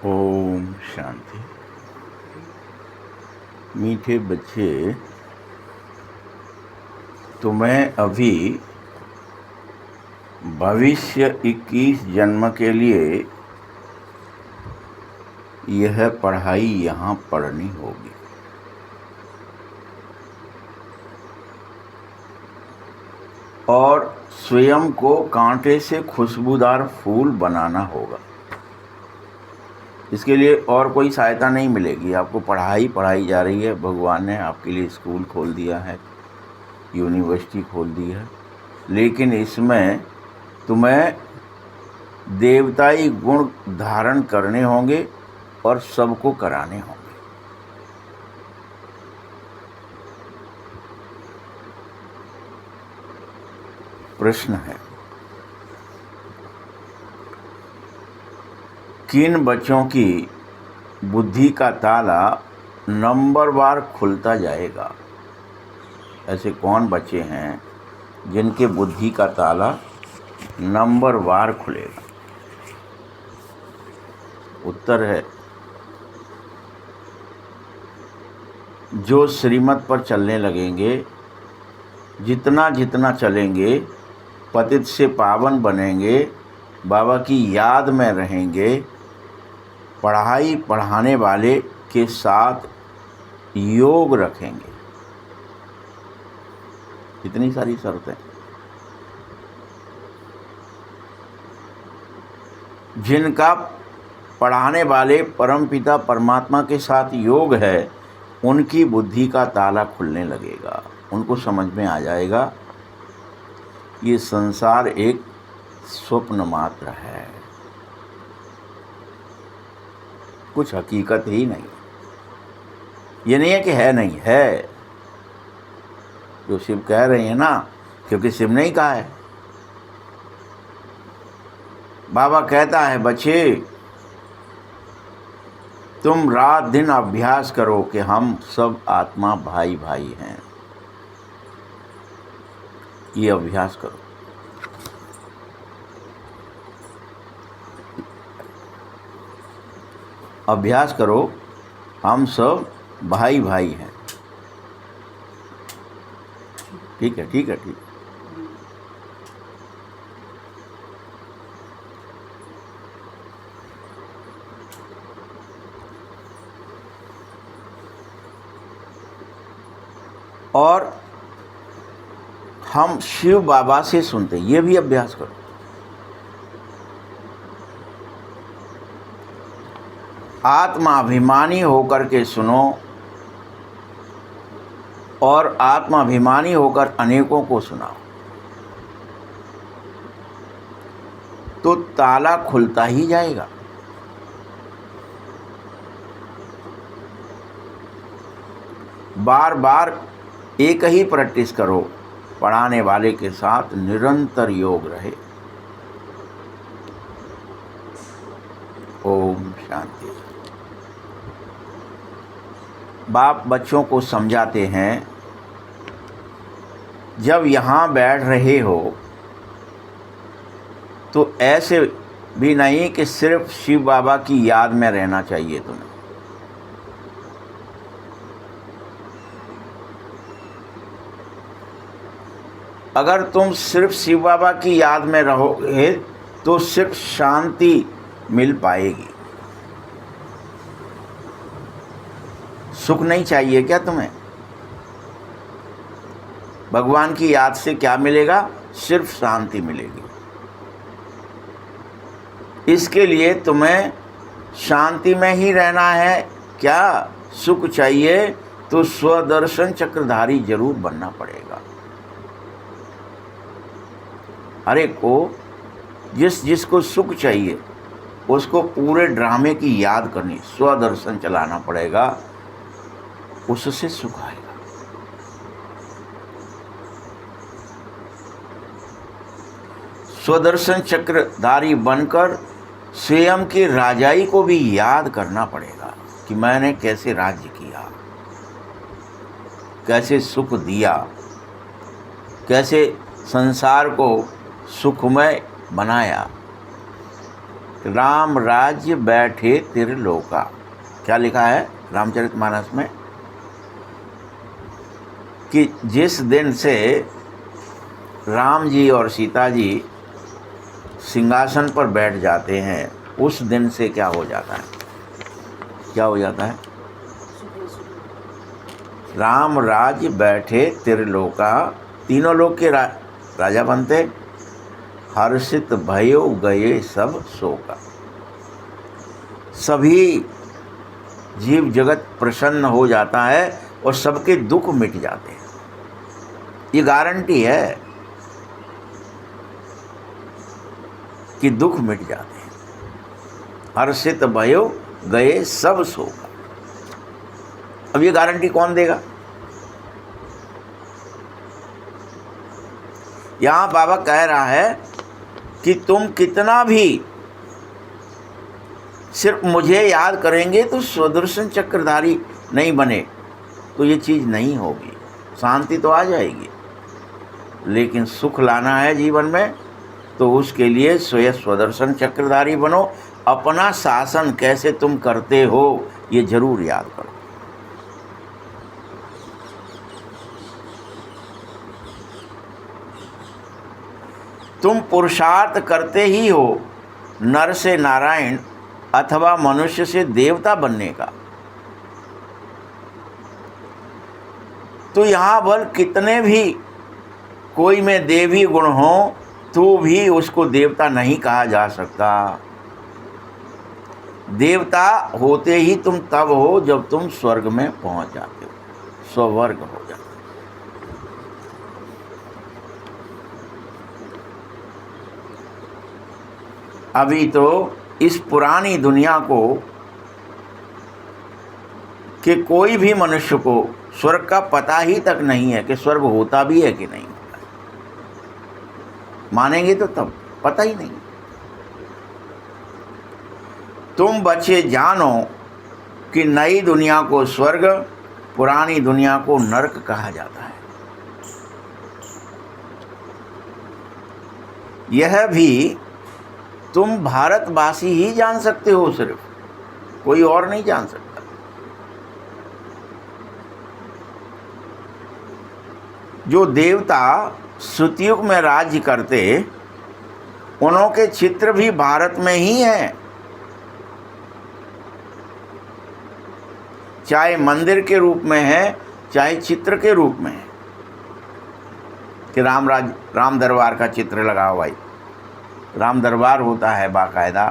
ओम शांति। मीठे बच्चे, तुम्हें अभी भविष्य 21 जन्म के लिए यह पढ़ाई यहाँ पढ़नी होगी। और स्वयं को कांटे से खुशबूदार फूल बनाना होगा। इसके लिए और कोई सहायता नहीं मिलेगी। आपको पढ़ाई जा रही है। भगवान ने आपके लिए स्कूल खोल दिया है, यूनिवर्सिटी खोल दी है, लेकिन इसमें तुम्हें देवताई गुण धारण करने होंगे और सबको कराने होंगे। प्रश्न है, किन बच्चों की बुद्धि का ताला नंबरवार खुलता जाएगा? ऐसे कौन बच्चे हैं जिनके बुद्धि का ताला नंबरवार खुलेगा? उत्तर है, जो श्रीमत पर चलने लगेंगे, जितना जितना चलेंगे, पतित से पावन बनेंगे, बाबा की याद में रहेंगे, पढ़ाई पढ़ाने वाले के साथ योग रखेंगे। इतनी सारी शर्तें। जिनका पढ़ाने वाले परमपिता परमात्मा के साथ योग है, उनकी बुद्धि का ताला खुलने लगेगा। उनको समझ में आ जाएगा ये संसार एक स्वप्न मात्र है, कुछ हकीकत ही नहीं। ये नहीं है कि है, नहीं है। जो शिव कह रहे हैं ना, क्योंकि शिव ने ही कहा है। बाबा कहता है, बच्चे तुम रात दिन अभ्यास करो कि हम सब आत्मा भाई भाई हैं। ये अभ्यास करो। अभ्यास करो, हम सब भाई भाई हैं। ठीक है, ठीक है, ठीक है। और हम शिव बाबा से सुनते, ये भी अभ्यास करो। आत्माभिमानी होकर के सुनो और आत्माभिमानी होकर अनेकों को सुनाओ, तो ताला खुलता ही जाएगा। बार बार एक ही प्रैक्टिस करो, पढ़ाने वाले के साथ निरंतर योग रहे। ओम शांति। बाप बच्चों को समझाते हैं, जब यहाँ बैठ रहे हो तो ऐसे भी नहीं कि सिर्फ शिव बाबा की याद में रहना चाहिए तुम्हें। अगर तुम सिर्फ शिव बाबा की याद में रहोगे तो सिर्फ शांति मिल पाएगी। सुख नहीं चाहिए क्या तुम्हें? भगवान की याद से क्या मिलेगा? सिर्फ शांति मिलेगी। इसके लिए तुम्हें शांति में ही रहना है। क्या सुख चाहिए तो स्वदर्शन चक्रधारी जरूर बनना पड़ेगा। हर एक को जिसको सुख चाहिए उसको पूरे ड्रामे की याद करनी, स्वदर्शन चलाना पड़ेगा, उससे सुख आएगा। स्वदर्शन चक्रधारी बनकर स्वयं की राजाई को भी याद करना पड़ेगा कि मैंने कैसे राज्य किया, कैसे सुख दिया, कैसे संसार को सुखमय बनाया। राम राज्य बैठे त्रिलोका। क्या लिखा है रामचरितमानस में कि जिस दिन से राम जी और सीता जी सिंहासन पर बैठ जाते हैं उस दिन से क्या हो जाता है, क्या हो जाता है? राम राज्य बैठे त्रिलोका, तीनों लोक के राजा बनते, हर्षित भयो गए सब शोका। सभी जीव जगत प्रसन्न हो जाता है और सबके दुख मिट जाते हैं। ये गारंटी है कि दुख मिट जाते हैं। हर्षित भयो गए सब शोका। अब ये गारंटी कौन देगा? यहां बाबा कह रहा है कि तुम कितना भी सिर्फ मुझे याद करेंगे तो सुदर्शन चक्रधारी नहीं बने तो ये चीज़ नहीं होगी। शांति तो आ जाएगी, लेकिन सुख लाना है जीवन में तो उसके लिए स्वयं सुदर्शन चक्रधारी बनो। अपना शासन कैसे तुम करते हो ये जरूर याद करो। तुम पुरुषार्थ करते ही हो नर से नारायण अथवा मनुष्य से देवता बनने का, तो यहाँ पर कितने भी कोई में देवी गुण हो तो भी उसको देवता नहीं कहा जा सकता। देवता होते ही तुम तब हो जब तुम स्वर्ग में पहुंच जाते हो, स्वर्ग हो जाते हो। अभी तो इस पुरानी दुनिया को कि कोई भी मनुष्य को स्वर्ग का पता ही तक नहीं है कि स्वर्ग होता भी है कि नहीं होता है। मानेंगे तो तब, पता ही नहीं। तुम बच्चे जानो कि नई दुनिया को स्वर्ग, पुरानी दुनिया को नरक कहा जाता है। यह भी तुम भारतवासी ही जान सकते हो, सिर्फ कोई और नहीं जान सकता। जो देवता सतयुग में राज्य करते उन्हों के चित्र भी भारत में ही हैं, चाहे मंदिर के रूप में है चाहे चित्र के रूप में है कि राम दरबार का चित्र लगा हुआ है। राम दरबार होता है बाकायदा,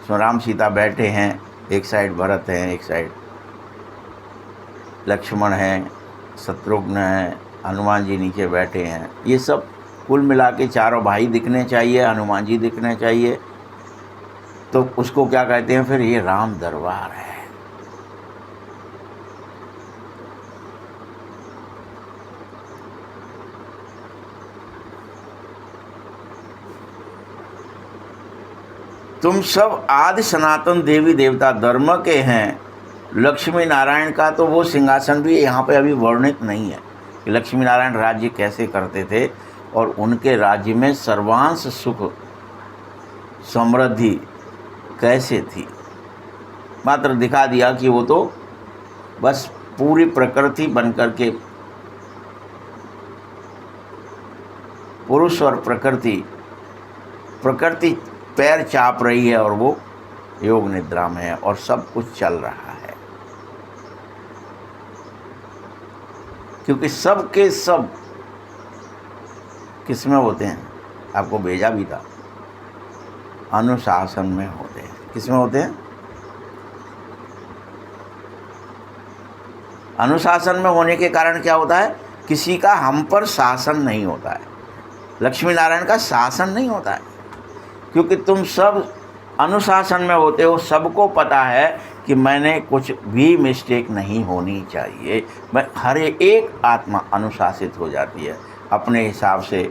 सो राम सीता बैठे हैं, एक साइड भरत हैं, एक साइड लक्ष्मण हैं, शत्रुघ्न हैं, हनुमान जी नीचे बैठे हैं। ये सब कुल मिला के चारों भाई दिखने चाहिए, हनुमान जी दिखने चाहिए, तो उसको क्या कहते हैं फिर? ये राम दरबार है। तुम सब आदि सनातन देवी देवता धर्म के हैं। लक्ष्मी नारायण का तो वो सिंहासन भी यहाँ पे अभी वर्णित नहीं है कि लक्ष्मी नारायण राज्य कैसे करते थे और उनके राज्य में सर्वांश सुख समृद्धि कैसे थी। मात्र दिखा दिया कि वो तो बस पूरी प्रकृति बनकर के, पुरुष और प्रकृति पैर चाप रही है और वो योग निद्रा में है और सब कुछ चल रहा है, क्योंकि सब के सब किस में होते हैं? आपको भेजा भी था, अनुशासन में होते हैं। किस में होते हैं? अनुशासन में होने के कारण क्या होता है? किसी का हम पर शासन नहीं होता है। लक्ष्मी नारायण का शासन नहीं होता है, क्योंकि तुम सब अनुशासन में होते हो। सबको पता है कि मैंने कुछ भी मिस्टेक नहीं होनी चाहिए। मैं हर एक आत्मा अनुशासित हो जाती है, अपने हिसाब से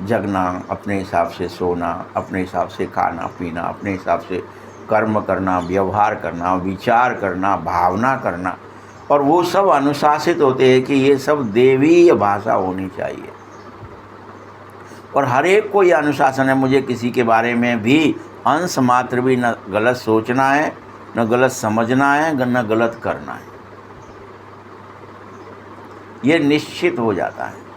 जगना, अपने हिसाब से सोना, अपने हिसाब से खाना पीना, अपने हिसाब से कर्म करना, व्यवहार करना, विचार करना, भावना करना, और वो सब अनुशासित होते हैं कि ये सब देवीय भाषा होनी चाहिए। और हर एक को ये अनुशासन है, मुझे किसी के बारे में भी अंश मात्र भी न गलत सोचना है, न गलत समझना है, न गलत करना है। ये निश्चित हो जाता है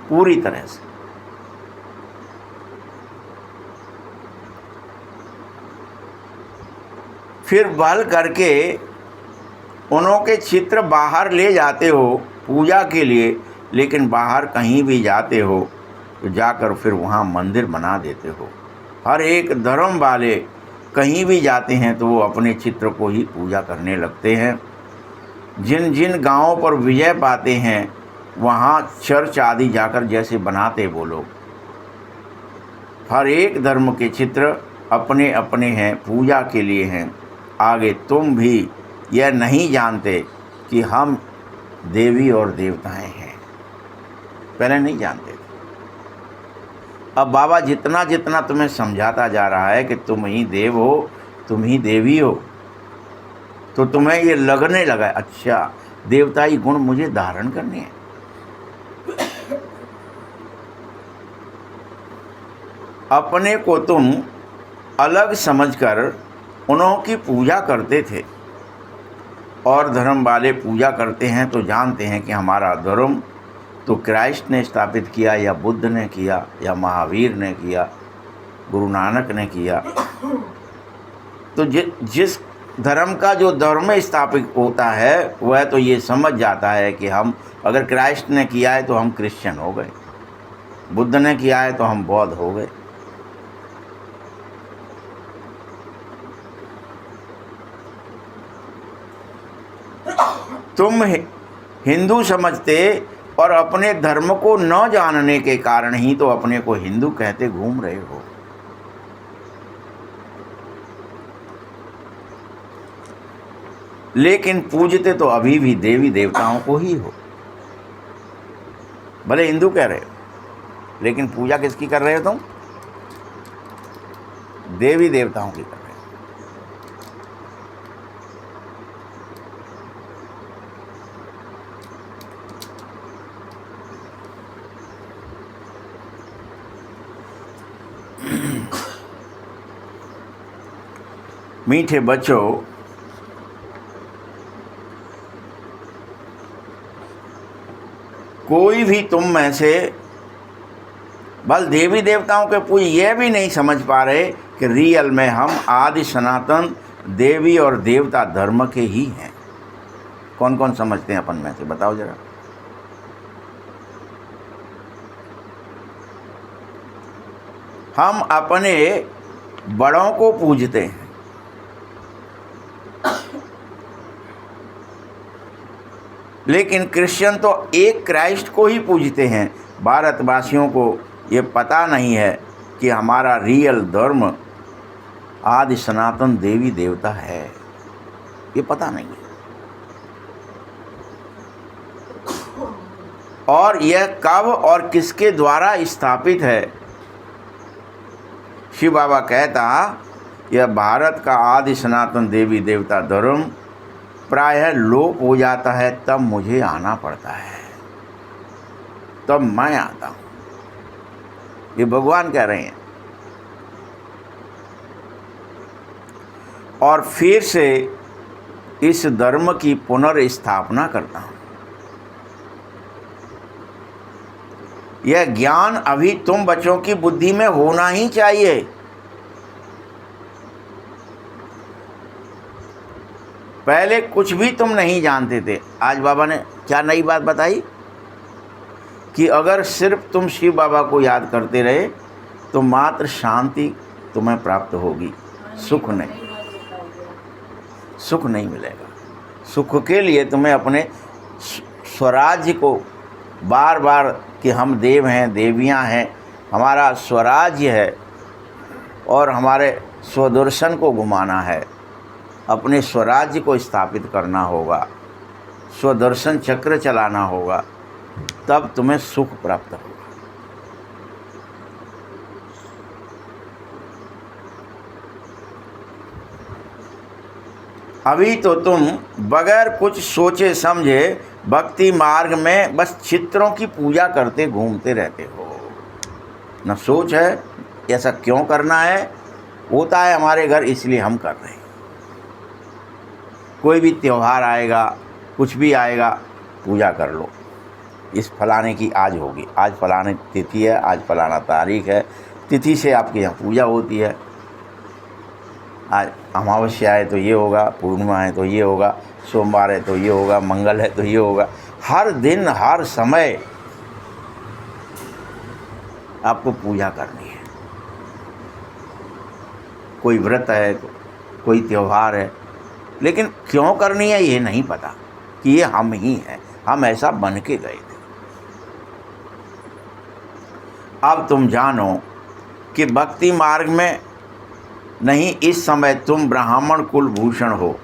पूरी तरह से। फिर बल करके उन्हों के चित्र बाहर ले जाते हो पूजा के लिए, लेकिन बाहर कहीं भी जाते हो तो जाकर फिर वहाँ मंदिर बना देते हो। हर एक धर्म वाले कहीं भी जाते हैं तो वो अपने चित्र को ही पूजा करने लगते हैं। जिन जिन गांवों पर विजय पाते हैं वहाँ चर्च आदि जाकर जैसे बनाते वो लोग। हर एक धर्म के चित्र अपने अपने हैं, पूजा के लिए हैं। आगे तुम भी यह नहीं जानते कि हम देवी और देवताएं हैं, पहले नहीं जानते थे। अब बाबा जितना जितना तुम्हें समझाता जा रहा है कि तुम ही देव हो, तुम ही देवी हो, तो तुम्हें ये लगने लगा अच्छा देवताई गुण मुझे धारण करने हैं। अपने को तुम अलग समझकर उन्हों की पूजा करते थे, और धर्म वाले पूजा करते हैं तो जानते हैं कि हमारा धर्म तो क्राइस्ट ने स्थापित किया, या बुद्ध ने किया, या महावीर ने किया, गुरु नानक ने किया। तो जिस धर्म का जो धर्म स्थापित होता है वह तो ये समझ जाता है कि हम अगर क्राइस्ट ने किया है तो हम क्रिश्चियन हो गए, बुद्ध ने किया है तो हम बौद्ध हो गए। तुम हिंदू समझते और अपने धर्म को न जानने के कारण ही तो अपने को हिंदू कहते घूम रहे हो। लेकिन पूजते तो अभी भी देवी देवताओं को ही हो। भले हिंदू कह रहे हो लेकिन पूजा किसकी कर रहे हो तुम? देवी देवताओं की कर रहे हो। मीठे बच्चों, कोई भी तुम में से बस देवी देवताओं के पूज ये भी नहीं समझ पा रहे कि रियल में हम आदि सनातन देवी और देवता धर्म के ही हैं। कौन कौन समझते हैं अपन में से, बताओ जरा। हम अपने बड़ों को पूजते हैं, लेकिन क्रिश्चियन तो एक क्राइस्ट को ही पूजते हैं। भारतवासियों को ये पता नहीं है कि हमारा रियल धर्म आदि सनातन देवी देवता है, ये पता नहीं है। और यह कब और किसके द्वारा स्थापित है? शिव बाबा कहता यह भारत का आदि सनातन देवी देवता धर्म प्रायः लोप हो जाता है, तब मुझे आना पड़ता है, तब मैं आता हूँ। ये भगवान कह रहे हैं। और फिर से इस धर्म की पुनर्स्थापना करता हूँ। यह ज्ञान अभी तुम बच्चों की बुद्धि में होना ही चाहिए। पहले कुछ भी तुम नहीं जानते थे। आज बाबा ने क्या नई बात बताई कि अगर सिर्फ तुम शिव बाबा को याद करते रहे तो मात्र शांति तुम्हें प्राप्त होगी, सुख नहीं मिलेगा। सुख के लिए तुम्हें अपने स्वराज्य को बार बार कि हम देव हैं, देवियां हैं, हमारा स्वराज्य है और हमारे स्वदर्शन को घुमाना है, अपने स्वराज्य को स्थापित करना होगा, स्वदर्शन चक्र चलाना होगा, तब तुम्हें सुख प्राप्त होगा। अभी तो तुम बगैर कुछ सोचे समझे भक्ति मार्ग में बस चित्रों की पूजा करते घूमते रहते हो। न सोच है ऐसा क्यों करना है, होता है हमारे घर इसलिए हम कर रहे हैं। कोई भी त्यौहार आएगा, कुछ भी आएगा, पूजा कर लो, इस फलाने की आज होगी, आज फलाने तिथि है, आज फलाना तारीख है, तिथि से आपके यहाँ पूजा होती है। आज अमावस्या है तो ये होगा, पूर्णिमा है तो ये होगा, सोमवार है तो ये होगा, मंगल है तो ये होगा। हर दिन हर समय आपको पूजा करनी है। कोई व्रत है, कोई त्यौहार है, लेकिन क्यों करनी है ये नहीं पता कि ये हम ही हैं, हम ऐसा बन के गए थे। अब तुम जानो कि भक्ति मार्ग में नहीं, इस समय तुम ब्राह्मण कुल भूषण हो।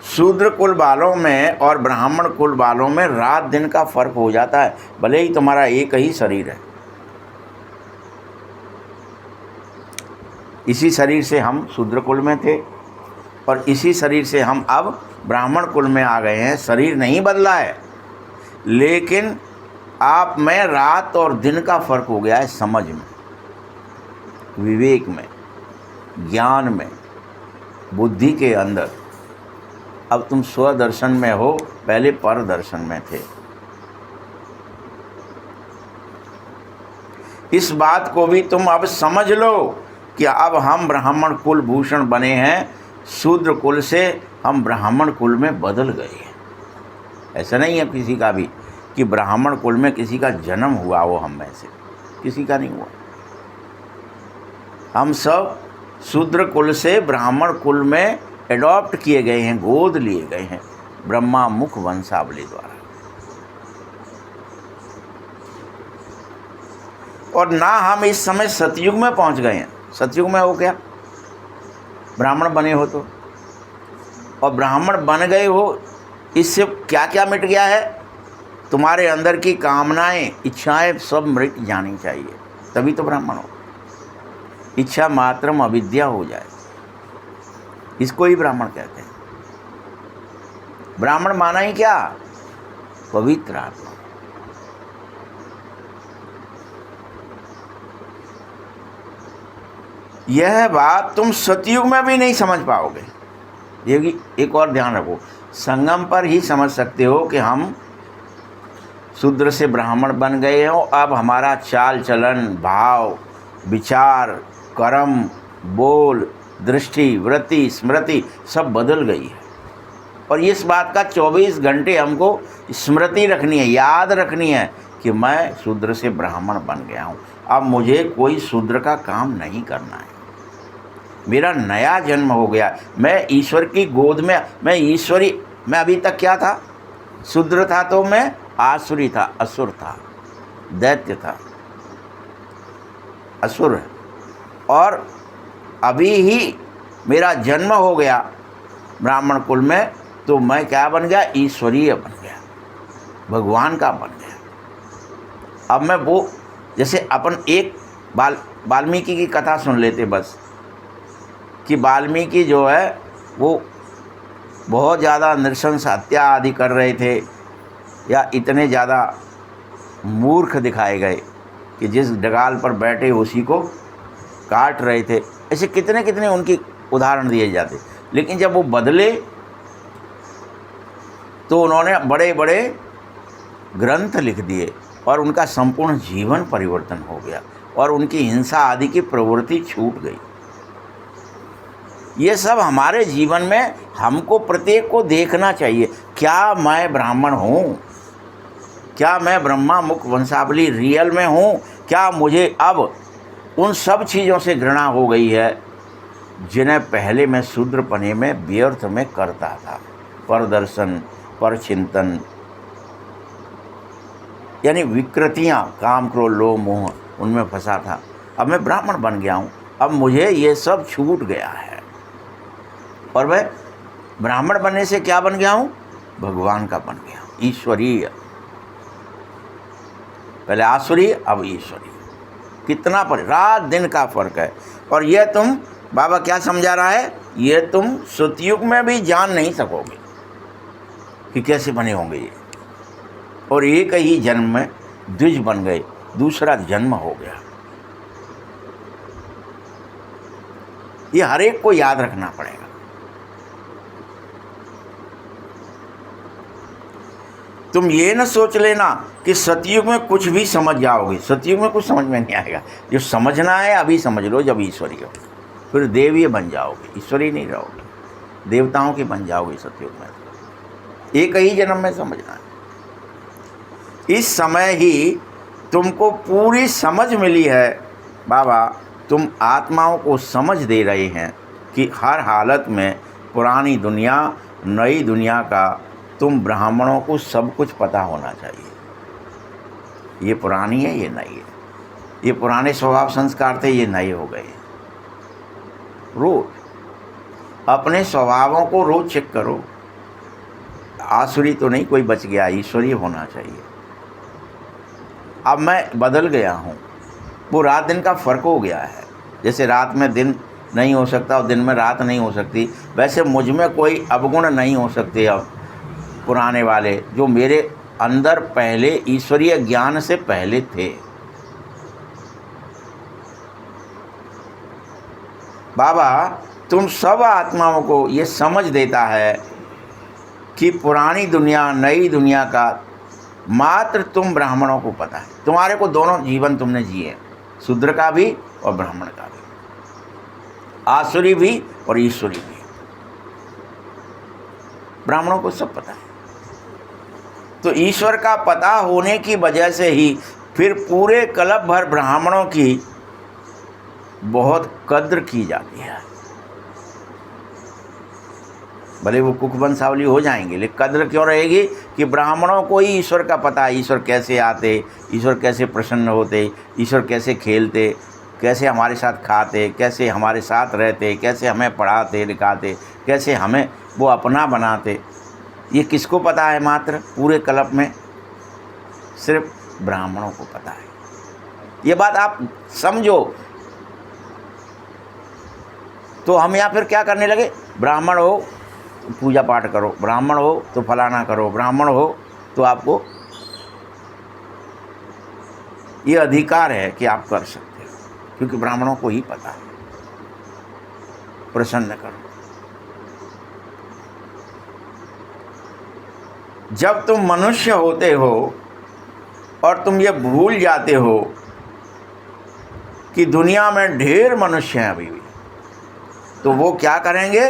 शूद्र कुल वालों में और ब्राह्मण कुल वालों में रात दिन का फर्क हो जाता है, भले ही तुम्हारा एक ही शरीर है। इसी शरीर से हम शूद्र कुल में थे और इसी शरीर से हम अब ब्राह्मण कुल में आ गए हैं। शरीर नहीं बदला है, लेकिन आप में रात और दिन का फर्क हो गया है, समझ में, विवेक में, ज्ञान में, बुद्धि के अंदर। अब तुम स्वदर्शन में हो, पहले पर दर्शन में थे। इस बात को भी तुम अब समझ लो कि अब हम ब्राह्मण कुल भूषण बने हैं, शूद्र कुल से हम ब्राह्मण कुल में बदल गए हैं। ऐसा नहीं है किसी का भी कि ब्राह्मण कुल में किसी का जन्म हुआ हो, हम में से किसी का नहीं हुआ। हम सब शूद्र कुल से ब्राह्मण कुल में एडॉप्ट किए गए हैं, गोद लिए गए हैं ब्रह्मा मुख वंशावली द्वारा। और ना हम इस समय सतयुग में पहुंच गए हैं। सतयुग में हो क्या, ब्राह्मण बने हो तो, और ब्राह्मण बन गए हो, इससे क्या क्या मिट गया है? तुम्हारे अंदर की कामनाएं, इच्छाएं सब मिट जानी चाहिए, तभी तो ब्राह्मण हो। इच्छा मात्रम अविद्या हो जाए, इसको ही ब्राह्मण कहते हैं। ब्राह्मण माना ही क्या? पवित्र आत्मा। यह बात तुम सतयुग में भी नहीं समझ पाओगे। ये एक और ध्यान रखो, संगम पर ही समझ सकते हो कि हम शूद्र से ब्राह्मण बन गए हो। अब हमारा चाल चलन, भाव, विचार, कर्म, बोल, दृष्टि, वृत्ति, स्मृति सब बदल गई है। और इस बात का 24 घंटे हमको स्मृति रखनी है, याद रखनी है कि मैं शूद्र से ब्राह्मण बन गया हूँ। अब मुझे कोई शूद्र का काम नहीं करना है, मेरा नया जन्म हो गया। मैं ईश्वर की गोद में, मैं ईश्वरी। मैं अभी तक क्या था? शूद्र था तो मैं आसुरी था, असुर था, दैत्य था, असुर। और अभी ही मेरा जन्म हो गया ब्राह्मण कुल में, तो मैं क्या बन गया? ईश्वरीय बन गया, भगवान का बन गया। अब मैं वो, जैसे अपन एक वाल्मीकि की कथा सुन लेते बस, कि वाल्मीकि जो है वो बहुत ज़्यादा नृशंस हत्या आदि कर रहे थे, या इतने ज़्यादा मूर्ख दिखाए गए कि जिस डगाल पर बैठे उसी को काट रहे थे। ऐसे कितने कितने उनके उदाहरण दिए जाते। लेकिन जब वो बदले तो उन्होंने बड़े बड़े ग्रंथ लिख दिए और उनका संपूर्ण जीवन परिवर्तन हो गया और उनकी हिंसा आदि की प्रवृत्ति छूट गई। ये सब हमारे जीवन में हमको प्रत्येक को देखना चाहिए। क्या मैं ब्राह्मण हूँ? क्या मैं ब्रह्मा मुख वंशावली रियल में हूँ? क्या मुझे अब उन सब चीज़ों से घृणा हो गई है जिन्हें पहले मैं शूद्रपने में व्यर्थ में करता था? परदर्शन, परचिंतन, यानी विकृतियाँ, काम, क्रोध, लोभ, मोह, उनमें फंसा था। अब मैं ब्राह्मण बन गया हूँ, अब मुझे ये सब छूट गया है और मैं ब्राह्मण बनने से क्या बन गया हूँ? भगवान का बन गया हूँ, ईश्वरीय। पहले आसुरी, अब ईश्वरीय। कितना पर रात दिन का फर्क है। और यह तुम, बाबा क्या समझा रहा है, ये तुम सतयुग में भी जान नहीं सकोगे कि कैसे बने होंगे ये। और एक ही जन्म में द्विज बन गए, दूसरा जन्म हो गया। ये हर एक को याद रखना पड़ेगा। तुम ये न सोच लेना कि सतयुग में कुछ भी समझ जाओगे। सतयुग में कुछ समझ में नहीं आएगा। जो समझना है अभी समझ लो, जब ईश्वरीय हो फिर देवीय बन जाओगे, ईश्वरीय नहीं रहोगे, देवताओं के बन जाओगे सतयुग में। एक ही जन्म में समझना है। इस समय ही तुमको पूरी समझ मिली है। बाबा तुम आत्माओं को समझ दे रहे हैं कि हर हालत में पुरानी दुनिया नई दुनिया का तुम ब्राह्मणों को सब कुछ पता होना चाहिए। ये पुरानी है, ये नई है। ये पुराने स्वभाव संस्कार थे, ये नए हो गए। रोज अपने स्वभावों को रोज चेक करो। आसुरी तो नहीं कोई बच गया, ईश्वरीय होना चाहिए। अब मैं बदल गया हूँ। वो रात दिन का फ़र्क हो गया है। जैसे रात में दिन नहीं हो सकता और दिन में रात नहीं हो सकती, वैसे मुझ में कोई अवगुण नहीं हो सकते अब पुराने वाले, जो मेरे अंदर पहले ईश्वरीय ज्ञान से पहले थे। बाबा तुम सब आत्माओं को ये समझ देता है कि पुरानी दुनिया नई दुनिया का मात्र तुम ब्राह्मणों को पता है। तुम्हारे को दोनों जीवन तुमने जिए, शूद्र का भी और ब्राह्मण का भी, आसुरी भी और ईश्वरी भी। ब्राह्मणों को सब पता है। तो ईश्वर का पता होने की वजह से ही फिर पूरे कल्प भर ब्राह्मणों की बहुत कद्र की जाती है। भले वो कुक वंशावली हो जाएंगे, लेकिन कद्र क्यों रहेगी कि ब्राह्मणों को ही ईश्वर का पता है। ईश्वर कैसे आते, ईश्वर कैसे प्रसन्न होते, ईश्वर कैसे खेलते, कैसे हमारे साथ खाते, कैसे हमारे साथ रहते, कैसे हमें पढ़ाते लिखाते, कैसे हमें वो अपना बनाते। ये किसको पता है? मात्र पूरे कल्प में सिर्फ ब्राह्मणों को पता है। ये बात आप समझो। तो हम यहाँ फिर क्या करने लगे? ब्राह्मण हो तो पूजा पाठ करो, ब्राह्मण हो तो फलाना करो, ब्राह्मण हो तो आपको ये अधिकार है कि आप कर सकते हो, क्योंकि ब्राह्मणों को ही पता है। प्रसन्न करो। जब तुम मनुष्य होते हो और तुम ये भूल जाते हो कि दुनिया में ढेर मनुष्य हैं अभी भी, तो वो क्या करेंगे?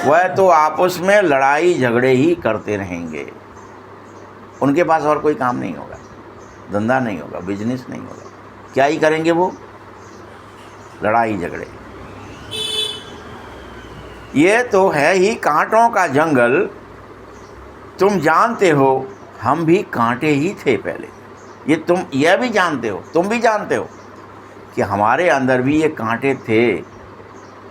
वह तो आपस में लड़ाई झगड़े ही करते रहेंगे। उनके पास और कोई काम नहीं होगा, धंधा नहीं होगा, बिजनेस नहीं होगा। क्या ही करेंगे वो? लड़ाई झगड़े। ये तो है ही कांटों का जंगल। तुम जानते हो हम भी कांटे ही थे पहले। ये तुम यह भी जानते हो, तुम भी जानते हो कि हमारे अंदर भी ये कांटे थे।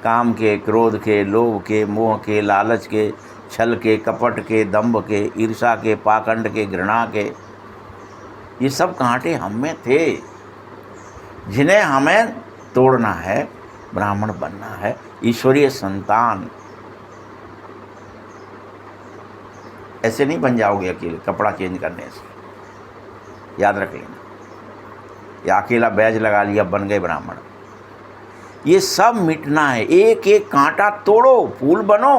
काम के, क्रोध के, लोभ के, मोह के, लालच के, छल के, कपट के, दंभ के, ईर्षा के, पाखंड के, घृणा के, ये सब कांटे हम में थे, जिन्हें हमें तोड़ना है, ब्राह्मण बनना है, ईश्वरीय संतान। ऐसे नहीं बन जाओगे अकेले कपड़ा चेंज करने से, याद रख लेना। या अकेला बैज लगा लिया, बन गए ब्राह्मण। ये सब मिटना है। एक एक कांटा तोड़ो, फूल बनो,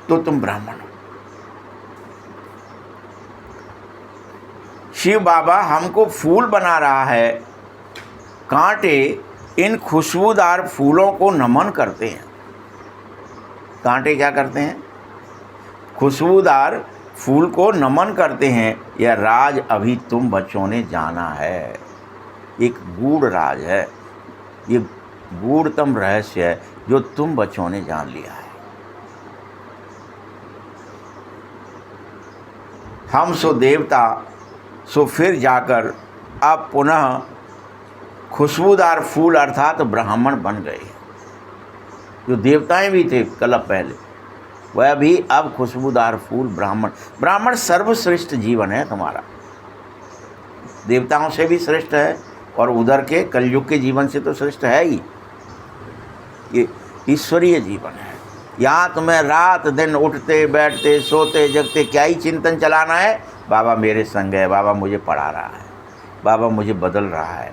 तो तुम ब्राह्मण हो। शिव बाबा हमको फूल बना रहा है। कांटे इन खुशबूदार फूलों को नमन करते हैं। कांटे क्या करते हैं? खुशबूदार फूल को नमन करते हैं। यह राज अभी तुम बच्चों ने जाना है। एक गूढ़ राज है, ये गूढ़तम रहस्य है जो तुम बच्चों ने जान लिया है। हम सो देवता, सो फिर जाकर अब पुनः खुशबूदार फूल अर्थात ब्राह्मण बन गए। जो देवताएं भी थे कल्प पहले, वह भी अब खुशबूदार फूल ब्राह्मण। ब्राह्मण सर्वश्रेष्ठ जीवन है तुम्हारा, देवताओं से भी श्रेष्ठ है और उधर के कलयुग के जीवन से तो श्रेष्ठ है ही। ये ईश्वरीय जीवन है। यहाँ तुम्हें रात दिन उठते बैठते सोते जगते क्या ही चिंतन चलाना है? बाबा मेरे संग है, बाबा मुझे पढ़ा रहा है, बाबा मुझे बदल रहा है,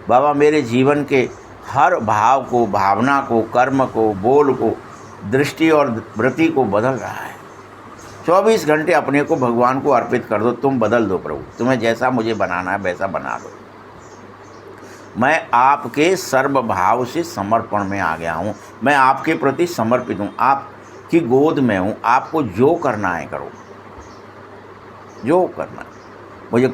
बाबा मेरे जीवन के हर भाव को, भावना को, कर्म को, बोल को, दृष्टि और वृत्ति को बदल रहा है। 24 घंटे अपने को भगवान को अर्पित कर दो। तुम बदल दो प्रभु, तुम्हें जैसा मुझे बनाना है वैसा बना दो। मैं आपके सर्व भाव से समर्पण में आ गया हूँ, मैं आपके प्रति समर्पित हूँ, आपकी गोद में हूँ। आपको जो करना है करो, जो करना है। मुझे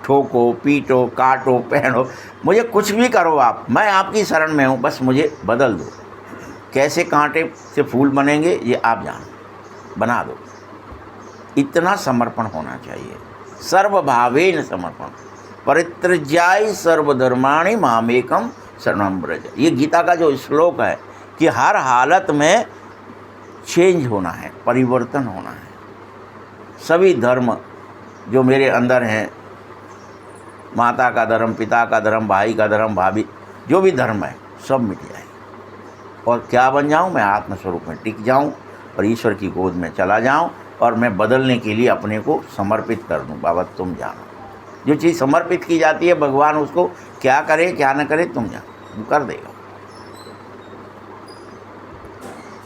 ठोको, पीटो, काटो, पहनो, मुझे कुछ भी करो आप, मैं आपकी शरण में हूँ, बस मुझे बदल दो। कैसे कांटे से फूल बनेंगे ये आप जानो, बना दो। इतना समर्पण होना चाहिए, सर्वभावेन समर्पण। परित्रज्याय सर्वधर्माणि मामेकम शरणं व्रज। ये गीता का जो श्लोक है कि हर हालत में चेंज होना है, परिवर्तन होना है। सभी धर्म जो मेरे अंदर हैं, माता का धर्म, पिता का धर्म, भाई का धर्म, भाभी, जो भी धर्म है सब मिट जाए और क्या बन जाऊं? मैं आत्मस्वरूप में टिक जाऊं और ईश्वर की गोद में चला जाऊं और मैं बदलने के लिए अपने को समर्पित कर दूं। बाबा तुम जानो। जो चीज़ समर्पित की जाती है भगवान उसको क्या करे क्या न करे तुम जानो, वो कर देगा।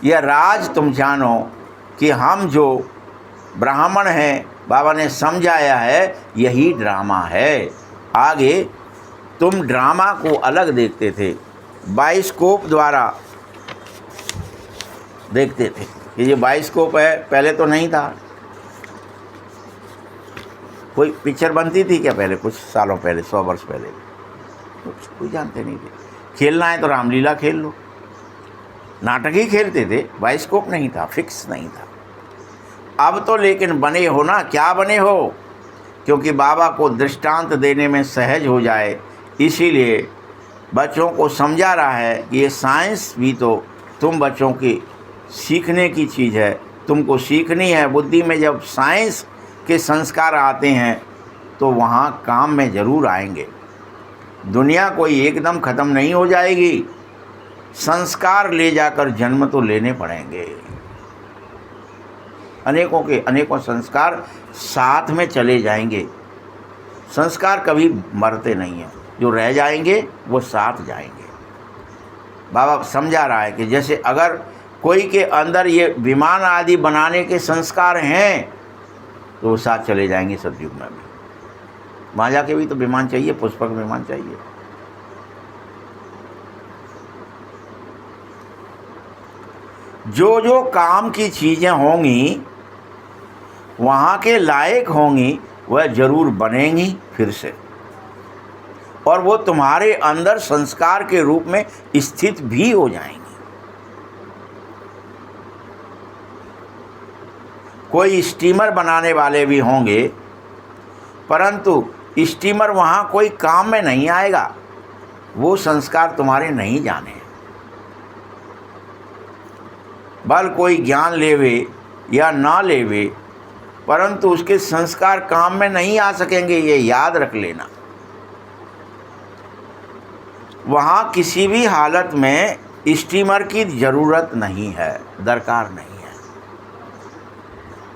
यह राज तुम जानो कि हम जो ब्राह्मण हैं, बाबा ने समझाया है, यही ड्रामा है। आगे तुम ड्रामा को अलग देखते थे, बाइस्कोप द्वारा देखते थे। ये बाइस्कोप है, पहले तो नहीं था। कोई पिक्चर बनती थी क्या पहले? कुछ सालों पहले, 100 वर्ष पहले तो कोई जानते नहीं थे। खेलना है तो रामलीला खेल लो, नाटक ही खेलते थे, बाइस्कोप नहीं था, फिक्स नहीं था। अब तो लेकिन बने हो ना, क्या बने हो? क्योंकि बाबा को दृष्टांत देने में सहज हो जाए, इसीलिए बच्चों को समझा रहा है कि ये साइंस भी तो तुम बच्चों की सीखने की चीज़ है, तुमको सीखनी है। बुद्धि में जब साइंस के संस्कार आते हैं तो वहाँ काम में ज़रूर आएंगे। दुनिया कोई एकदम ख़त्म नहीं हो जाएगी, संस्कार ले जाकर जन्म तो लेने पड़ेंगे। अनेकों के अनेकों संस्कार साथ में चले जाएंगे। संस्कार कभी मरते नहीं हैं, जो रह जाएंगे वो साथ जाएंगे। बाबा समझा रहा है कि जैसे अगर कोई के अंदर ये विमान आदि बनाने के संस्कार हैं तो वो साथ चले जाएंगे सतयुग में भी। वहाँ जाके भी तो विमान चाहिए, पुष्पक विमान चाहिए। जो जो काम की चीज़ें होंगी वहाँ के लायक होंगी वह जरूर बनेंगी फिर से, और वो तुम्हारे अंदर संस्कार के रूप में स्थित भी हो जाएंगी। कोई स्टीमर बनाने वाले भी होंगे, परंतु स्टीमर वहाँ कोई काम में नहीं आएगा, वो संस्कार तुम्हारे नहीं जाने। बल कोई ज्ञान लेवे या ना लेवे, परंतु उसके संस्कार काम में नहीं आ सकेंगे, ये याद रख लेना। वहाँ किसी भी हालत में स्टीमर की ज़रूरत नहीं है, दरकार नहीं है।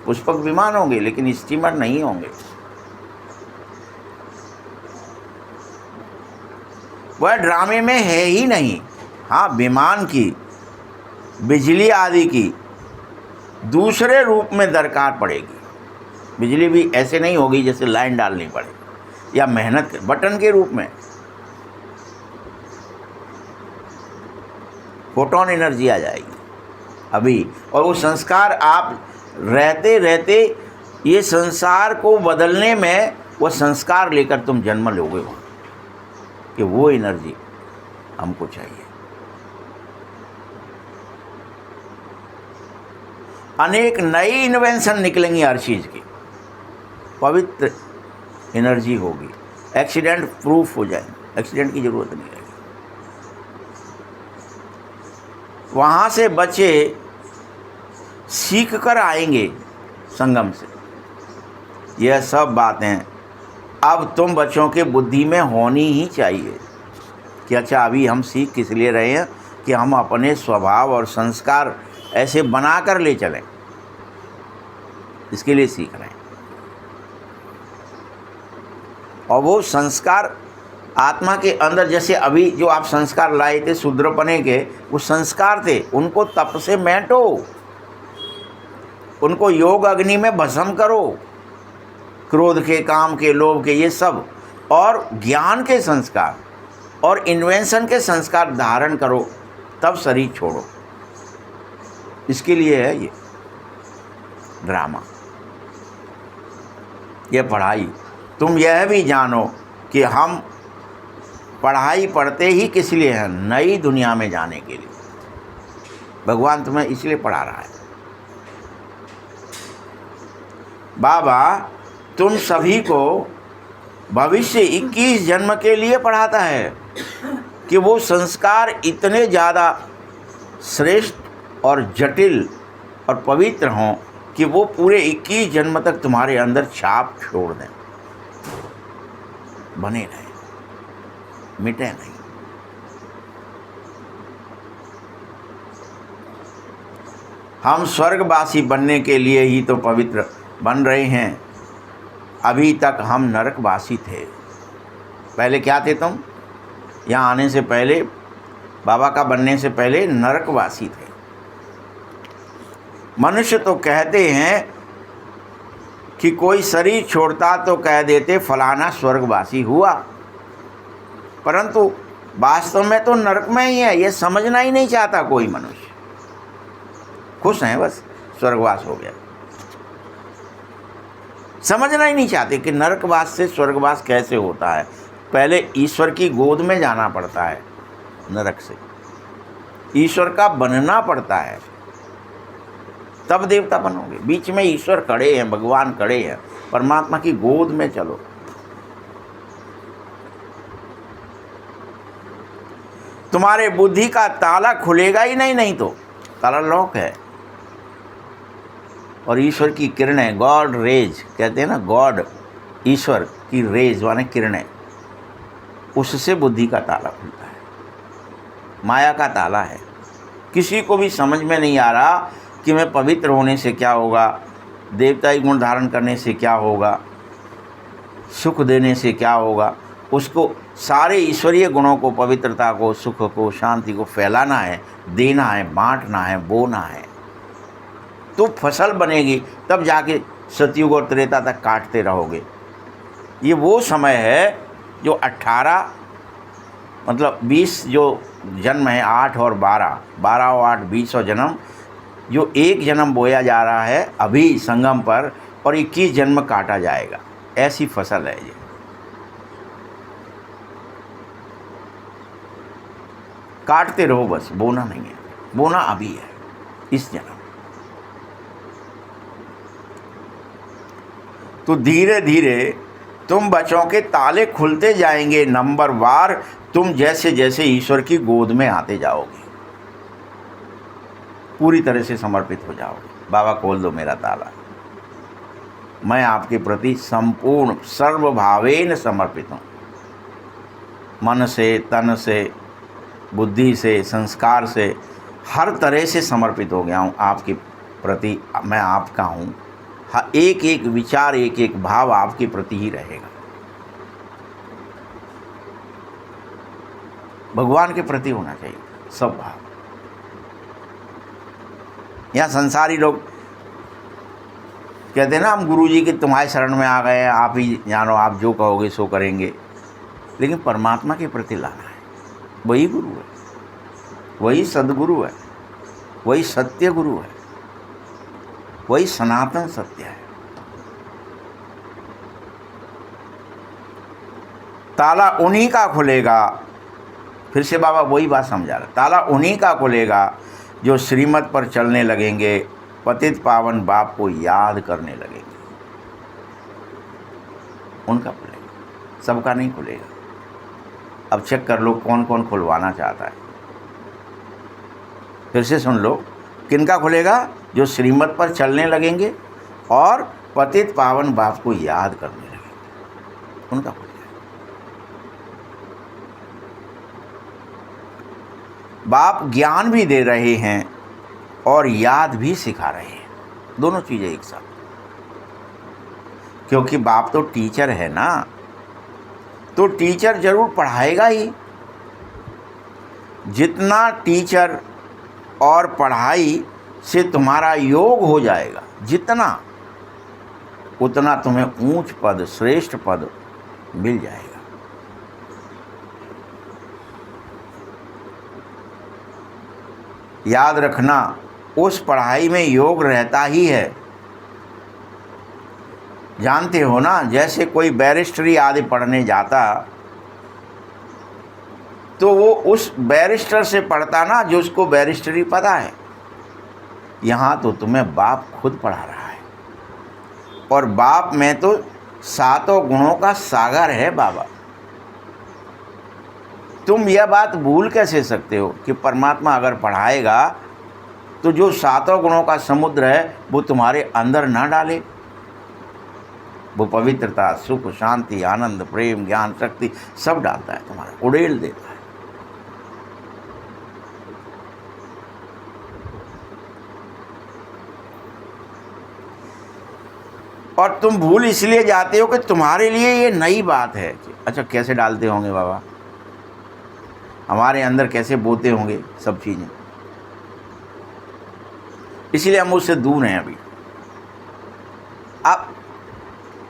पुष्पक विमान होंगे लेकिन स्टीमर नहीं होंगे। वह ड्रामे में है ही नहीं। हाँ, विमान की, बिजली आदि की दूसरे रूप में दरकार पड़ेगी। बिजली भी ऐसे नहीं होगी जैसे लाइन डालनी पड़े, या मेहनत बटन के रूप में फोटोन एनर्जी आ जाएगी अभी। और वो संस्कार आप रहते रहते ये संसार को बदलने में वो संस्कार लेकर तुम जन्म लोगे वहाँ, कि वो एनर्जी हमको चाहिए। अनेक नई इन्वेंशन निकलेंगी हर चीज़ की, पवित्र एनर्जी होगी, एक्सीडेंट प्रूफ हो जाएंगे, एक्सीडेंट की ज़रूरत नहीं रहेगी। वहाँ से बच्चे सीख कर आएंगे संगम से। यह सब बातें अब तुम बच्चों के बुद्धि में होनी ही चाहिए कि अच्छा अभी हम सीख किस लिए रहे हैं, कि हम अपने स्वभाव और संस्कार ऐसे बना कर ले चलें, इसके लिए सीख रहे हैं। और वो संस्कार आत्मा के अंदर, जैसे अभी जो आप संस्कार लाए थे शूद्रपने के, वो संस्कार थे, उनको तप से मैटो, उनको योग अग्नि में भस्म करो, क्रोध के, काम के, लोभ के, ये सब, और ज्ञान के संस्कार और इन्वेंशन के संस्कार धारण करो, तब शरीर छोड़ो। इसके लिए है ये ड्रामा, ये पढ़ाई। तुम यह भी जानो कि हम पढ़ाई पढ़ते ही किस लिए हैं? नई दुनिया में जाने के लिए। भगवान तुम्हें इसलिए पढ़ा रहा है। बाबा तुम सभी को भविष्य 21 जन्म के लिए पढ़ाता है कि वो संस्कार इतने ज़्यादा श्रेष्ठ और जटिल और पवित्र हों कि वो पूरे 21 जन्म तक तुम्हारे अंदर छाप छोड़ दें, बने रहें, मिटे नहीं। हम स्वर्गवासी बनने के लिए ही तो पवित्र बन रहे हैं। अभी तक हम नरकवासी थे। पहले क्या थे तुम? यहाँ आने से पहले, बाबा का बनने से पहले नरकवासी थे। मनुष्य तो कहते हैं कि कोई शरीर छोड़ता तो कह देते फलाना स्वर्गवासी हुआ, परंतु वास्तव में तो नरक में ही है। ये समझना ही नहीं चाहता कोई मनुष्य। खुश हैं बस, स्वर्गवास हो गया। समझना ही नहीं चाहते कि नरकवास से स्वर्गवास कैसे होता है। पहले ईश्वर की गोद में जाना पड़ता है, नरक से ईश्वर का बनना पड़ता है, तब देवता बनोगे। बीच में ईश्वर खड़े हैं, भगवान खड़े हैं, परमात्मा की गोद में चलो। तुम्हारे बुद्धि का ताला खुलेगा ही नहीं तो ताला लॉक है। और ईश्वर की किरणें, गॉड रेज कहते हैं ना, गॉड ईश्वर की रेज माने किरणें, उससे बुद्धि का ताला खुलता है। माया का ताला है। किसी को भी समझ में नहीं आ रहा कि मैं पवित्र होने से क्या होगा, देवताई गुण धारण करने से क्या होगा, सुख देने से क्या होगा। उसको सारे ईश्वरीय गुणों को, पवित्रता को, सुख को, शांति को फैलाना है, देना है, बांटना है, बोना है, तो फसल बनेगी। तब जाके सतयुग और त्रेता तक काटते रहोगे। ये वो समय है जो 18 मतलब 20 जो जन्म है, 8 और 12, 12 और 8 20 जन्म, जो एक जन्म बोया जा रहा है अभी संगम पर, और 21 जन्म काटा जाएगा। ऐसी फसल है ये। काटते रहो बस, बोना नहीं है। बोना अभी है, इस जन्म। तो धीरे धीरे तुम बच्चों के ताले खुलते जाएंगे नंबर वार। तुम जैसे जैसे ईश्वर की गोद में आते जाओगे, पूरी तरह से समर्पित हो जाओगे। बाबा खोल दो मेरा ताला, मैं आपके प्रति संपूर्ण सर्वभावेन समर्पित हूँ। मन से, तन से, बुद्धि से, संस्कार से, हर तरह से समर्पित हो गया हूँ आपके प्रति। मैं आपका हूँ। एक एक विचार, एक एक भाव आपके प्रति ही रहेगा। भगवान के प्रति होना चाहिए सब भाव। यहाँ संसारी लोग कहते हैं ना, हम गुरुजी के तुम्हारे शरण में आ गए हैं, आप ही जानो, आप जो कहोगे सो करेंगे। लेकिन परमात्मा के प्रति लाना है। वही गुरु है, वही सद्गुरु है, वही सत्य गुरु है, वही सनातन सत्य है। ताला उन्हीं का खुलेगा। फिर से बाबा वही बात समझा रहा, ताला उन्हीं का खुलेगा जो श्रीमत पर चलने लगेंगे, पतित पावन बाप को याद करने लगेंगे। उनका खुलेगा, सबका नहीं खुलेगा। अब चेक कर लो कौन कौन खुलवाना चाहता है। फिर से सुन लो, किनका खुलेगा? जो श्रीमत पर चलने लगेंगे और पतित पावन बाप को याद करने लगेंगे, उनका खुलेगा। बाप ज्ञान भी दे रहे हैं और याद भी सिखा रहे हैं, दोनों चीज़ें एक साथ। क्योंकि बाप तो टीचर है ना, तो टीचर जरूर पढ़ाएगा ही। जितना टीचर और पढ़ाई से तुम्हारा योग हो जाएगा, जितना, उतना तुम्हें ऊंच पद, श्रेष्ठ पद मिल जाएगा। याद रखना, उस पढ़ाई में योग रहता ही है। जानते हो ना, जैसे कोई बैरिस्ट्री आदि पढ़ने जाता तो वो उस बैरिस्टर से पढ़ता ना जो उसको बैरिस्ट्री पता है। यहाँ तो तुम्हें बाप खुद पढ़ा रहा है, और बाप में तो सातों गुणों का सागर है बाबा। तुम यह बात भूल कैसे सकते हो कि परमात्मा अगर पढ़ाएगा तो जो सातों गुणों का समुद्र है वो तुम्हारे अंदर ना डाले। वो पवित्रता, सुख, शांति, आनंद, प्रेम, ज्ञान, शक्ति सब डालता है, तुम्हारा उड़ेल देता है। और तुम भूल इसलिए जाते हो कि तुम्हारे लिए ये नई बात है। अच्छा, कैसे डालते होंगे बाबा, हमारे अंदर कैसे बोते होंगे सब चीज़ें, इसलिए हम उससे दूर हैं अभी। आप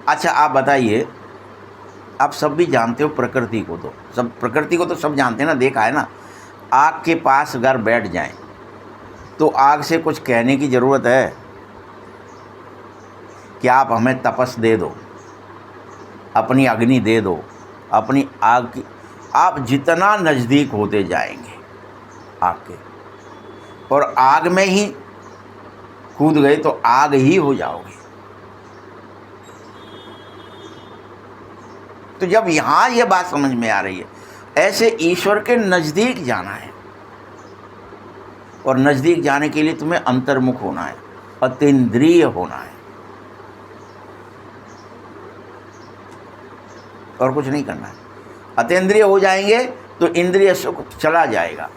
अच्छा आप बताइए, आप सब भी जानते हो प्रकृति को, तो सब प्रकृति को तो सब जानते हैं ना, देखा है ना। आग के पास अगर बैठ जाएं तो आग से कुछ कहने की ज़रूरत है कि आप हमें तपस दे दो, अपनी अग्नि दे दो, अपनी आग की। आप जितना नज़दीक होते जाएंगे आग के, और आग में ही कूद गए तो आग ही हो जाओगे। तो जब यहाँ ये बात समझ में आ रही है, ऐसे ईश्वर के नज़दीक जाना है, और नज़दीक जाने के लिए तुम्हें अंतर्मुख होना है, अतीन्द्रिय होना है, और कुछ नहीं करना है। अतीन्द्रिय हो जाएंगे तो इंद्रिय सुख चला जाएगा।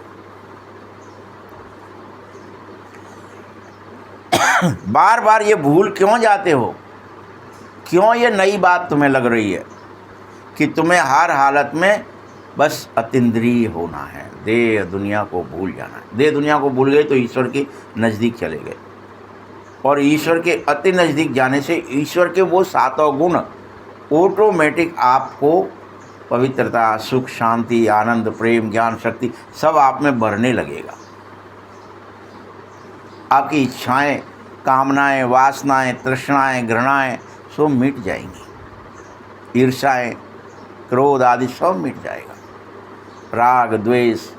बार बार ये भूल क्यों जाते हो, क्यों ये नई बात तुम्हें लग रही है कि तुम्हें हर हालत में बस अतीन्द्रिय होना है, देह दुनिया को भूल जाना है। देह दुनिया को भूल गए तो ईश्वर के नज़दीक चले गए, और ईश्वर के अति नज़दीक जाने से ईश्वर के वो सातों गुण ऑटोमेटिक आपको पवित्रता, सुख, शांति, आनंद, प्रेम, ज्ञान, शक्ति सब आप में भरने लगेगा। आपकी इच्छाएं, कामनाएं, वासनाएं, तृष्णाएं, घृणाएं सब मिट जाएंगी। ईर्ष्याएं, क्रोध आदि सब मिट जाएगा। राग, द्वेष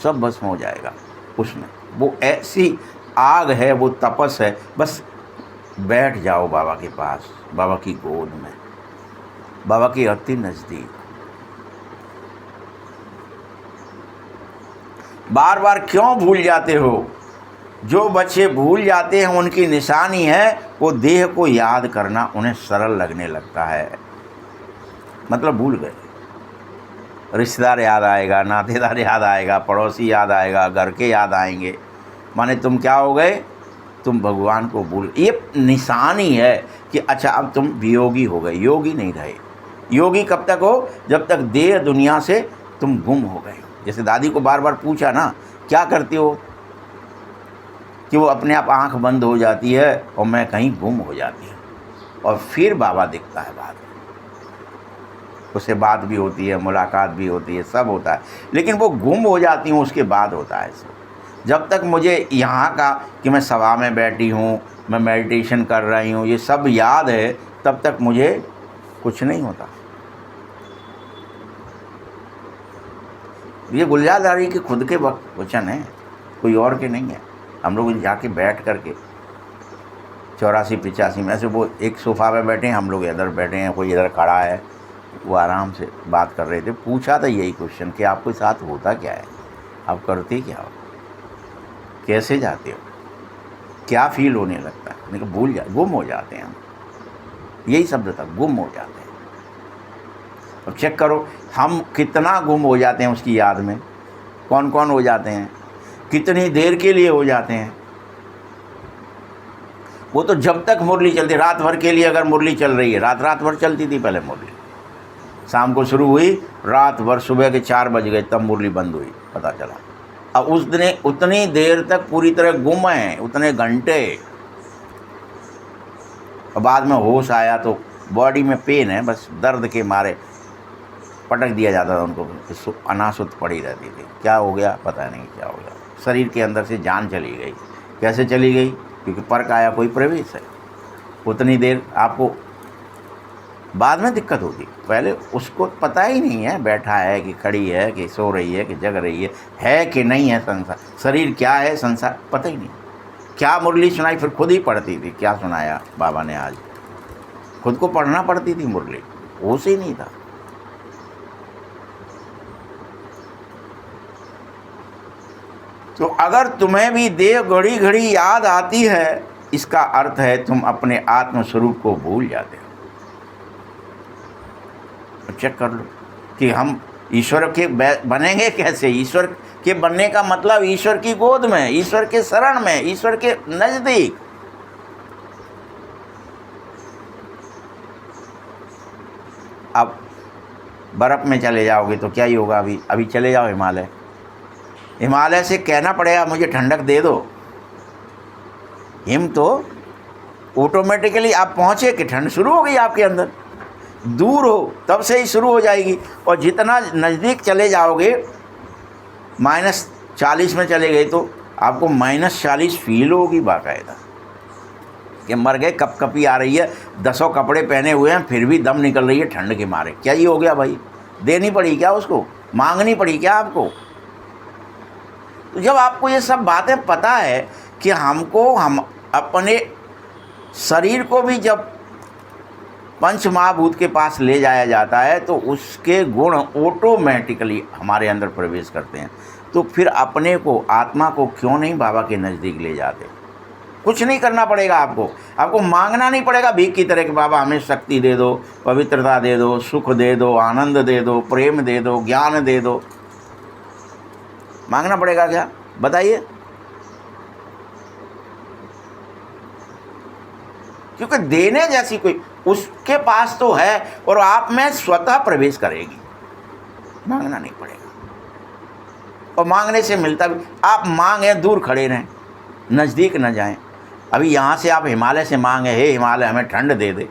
सब भस्म हो जाएगा उसमें। वो ऐसी आग है, वो तपस है। बस बैठ जाओ बाबा के पास, बाबा की गोद में, बाबा के अति नज़दीक। बार बार क्यों भूल जाते हो? जो बच्चे भूल जाते हैं उनकी निशानी है वो देह को याद करना उन्हें सरल लगने लगता है। मतलब भूल गए, रिश्तेदार याद आएगा, नातेदार याद आएगा, पड़ोसी याद आएगा, घर के याद आएंगे। माने तुम क्या हो गए? तुम भगवान को भूल। ये निशानी है कि अच्छा अब तुम वियोगी हो गए, योगी नहीं रहे। योगी कब तक हो? जब तक देह दुनिया से तुम गुम हो गए। जैसे दादी को बार बार पूछा ना, क्या करते हो, कि वो अपने आप आंख बंद हो जाती है और मैं कहीं गुम हो जाती हूँ, और फिर बाबा दिखता है बाद में। उससे बात भी होती है, मुलाकात भी होती है, सब होता है, लेकिन वो गुम हो जाती हूँ उसके बाद होता है सब। जब तक मुझे यहाँ का कि मैं सभा में बैठी हूँ, मैं मेडिटेशन कर रही हूँ, ये सब याद है, तब तक मुझे कुछ नहीं होता। ये गुलजारदारी के खुद के वचन है, कोई और के नहीं है। हम लोग जाके बैठ करके 84-85 में ऐसे वो एक सोफ़ा पे बैठे हैं, हम लोग इधर बैठे हैं, कोई इधर खड़ा है, वो आराम से बात कर रहे थे। पूछा था यही क्वेश्चन कि आपके साथ होता क्या है, आप करते क्या हो, कैसे जाते हो, क्या फील होने लगता है? मैंने कहा भूल जा, गुम हो जाते हैं हम। यही शब्द था, गुम हो जाते हैं। अब चेक करो हम कितना गुम हो जाते हैं उसकी याद में। कौन कौन हो जाते हैं, कितनी देर के लिए हो जाते हैं? वो तो जब तक मुरली चलती, रात भर के लिए अगर मुरली चल रही है, रात भर चलती थी पहले मुरली, शाम को शुरू हुई, रात भर सुबह के 4 बज गए तब मुरली बंद हुई, पता चला। अब उस दिन उतनी देर तक पूरी तरह गुम हैं, उतने घंटे। और बाद में होश आया तो बॉडी में पेन है, बस दर्द के मारे पटक दिया जाता था उनको, अनासुत पड़ी रहती थी। क्या हो गया पता नहीं, क्या हो गया, शरीर के अंदर से जान चली गई। कैसे चली गई? क्योंकि पर काया कोई प्रवेश है। उतनी देर आपको बाद में दिक्कत होगी, पहले उसको पता ही नहीं है बैठा है कि खड़ी है कि सो रही है कि जग रही है कि नहीं है, संसार शरीर क्या है, संसार पता ही नहीं। क्या मुरली सुनाई, फिर खुद ही पढ़ती थी। क्या सुनाया बाबा ने आज? खुद को पढ़ना पड़ती थी मुरली, होश ही नहीं था। तो अगर तुम्हें भी देह घड़ी घड़ी याद आती है, इसका अर्थ है तुम अपने आत्म स्वरूप को भूल जाते हो। चेक कर लो कि हम ईश्वर के बनेंगे कैसे। ईश्वर के बनने का मतलब ईश्वर की गोद में, ईश्वर के शरण में, ईश्वर के नजदीक। अब बर्फ में चले जाओगे तो क्या ही होगा। अभी चले जाओ हिमालय से कहना पड़ेगा मुझे ठंडक दे दो। हिम तो ऑटोमेटिकली आप पहुँचे कि ठंड शुरू हो गई आपके अंदर। दूर हो तब से ही शुरू हो जाएगी। और जितना नज़दीक चले जाओगे, -40 में चले गए तो आपको -40 फील होगी बाकायदा कि मर गए, कपकपी आ रही है, 10 कपड़े पहने हुए हैं फिर भी दम निकल रही है ठंड के मारे। क्या ही हो गया भाई? देनी पड़ी क्या उसको? मांगनी पड़ी क्या आपको? तो जब आपको ये सब बातें पता है कि हम अपने शरीर को भी जब पंच महाभूत के पास ले जाया जाता है तो उसके गुण ऑटोमेटिकली हमारे अंदर प्रवेश करते हैं। तो फिर अपने को, आत्मा को क्यों नहीं बाबा के नज़दीक ले जाते? कुछ नहीं करना पड़ेगा आपको मांगना नहीं पड़ेगा भीख की तरह कि बाबा हमें शक्ति दे दो, पवित्रता दे दो, सुख दे दो, आनंद दे दो, प्रेम दे दो, ज्ञान दे दो। मांगना पड़ेगा क्या? बताइए। क्योंकि देने जैसी कोई उसके पास तो है और आप में स्वतः प्रवेश करेगी। मांगना नहीं पड़ेगा। और मांगने से मिलता भी, आप मांगे दूर खड़े रहें, नज़दीक न जाएं। अभी यहाँ से आप हिमालय से मांगे, हे हिमालय हमें ठंड दे दे।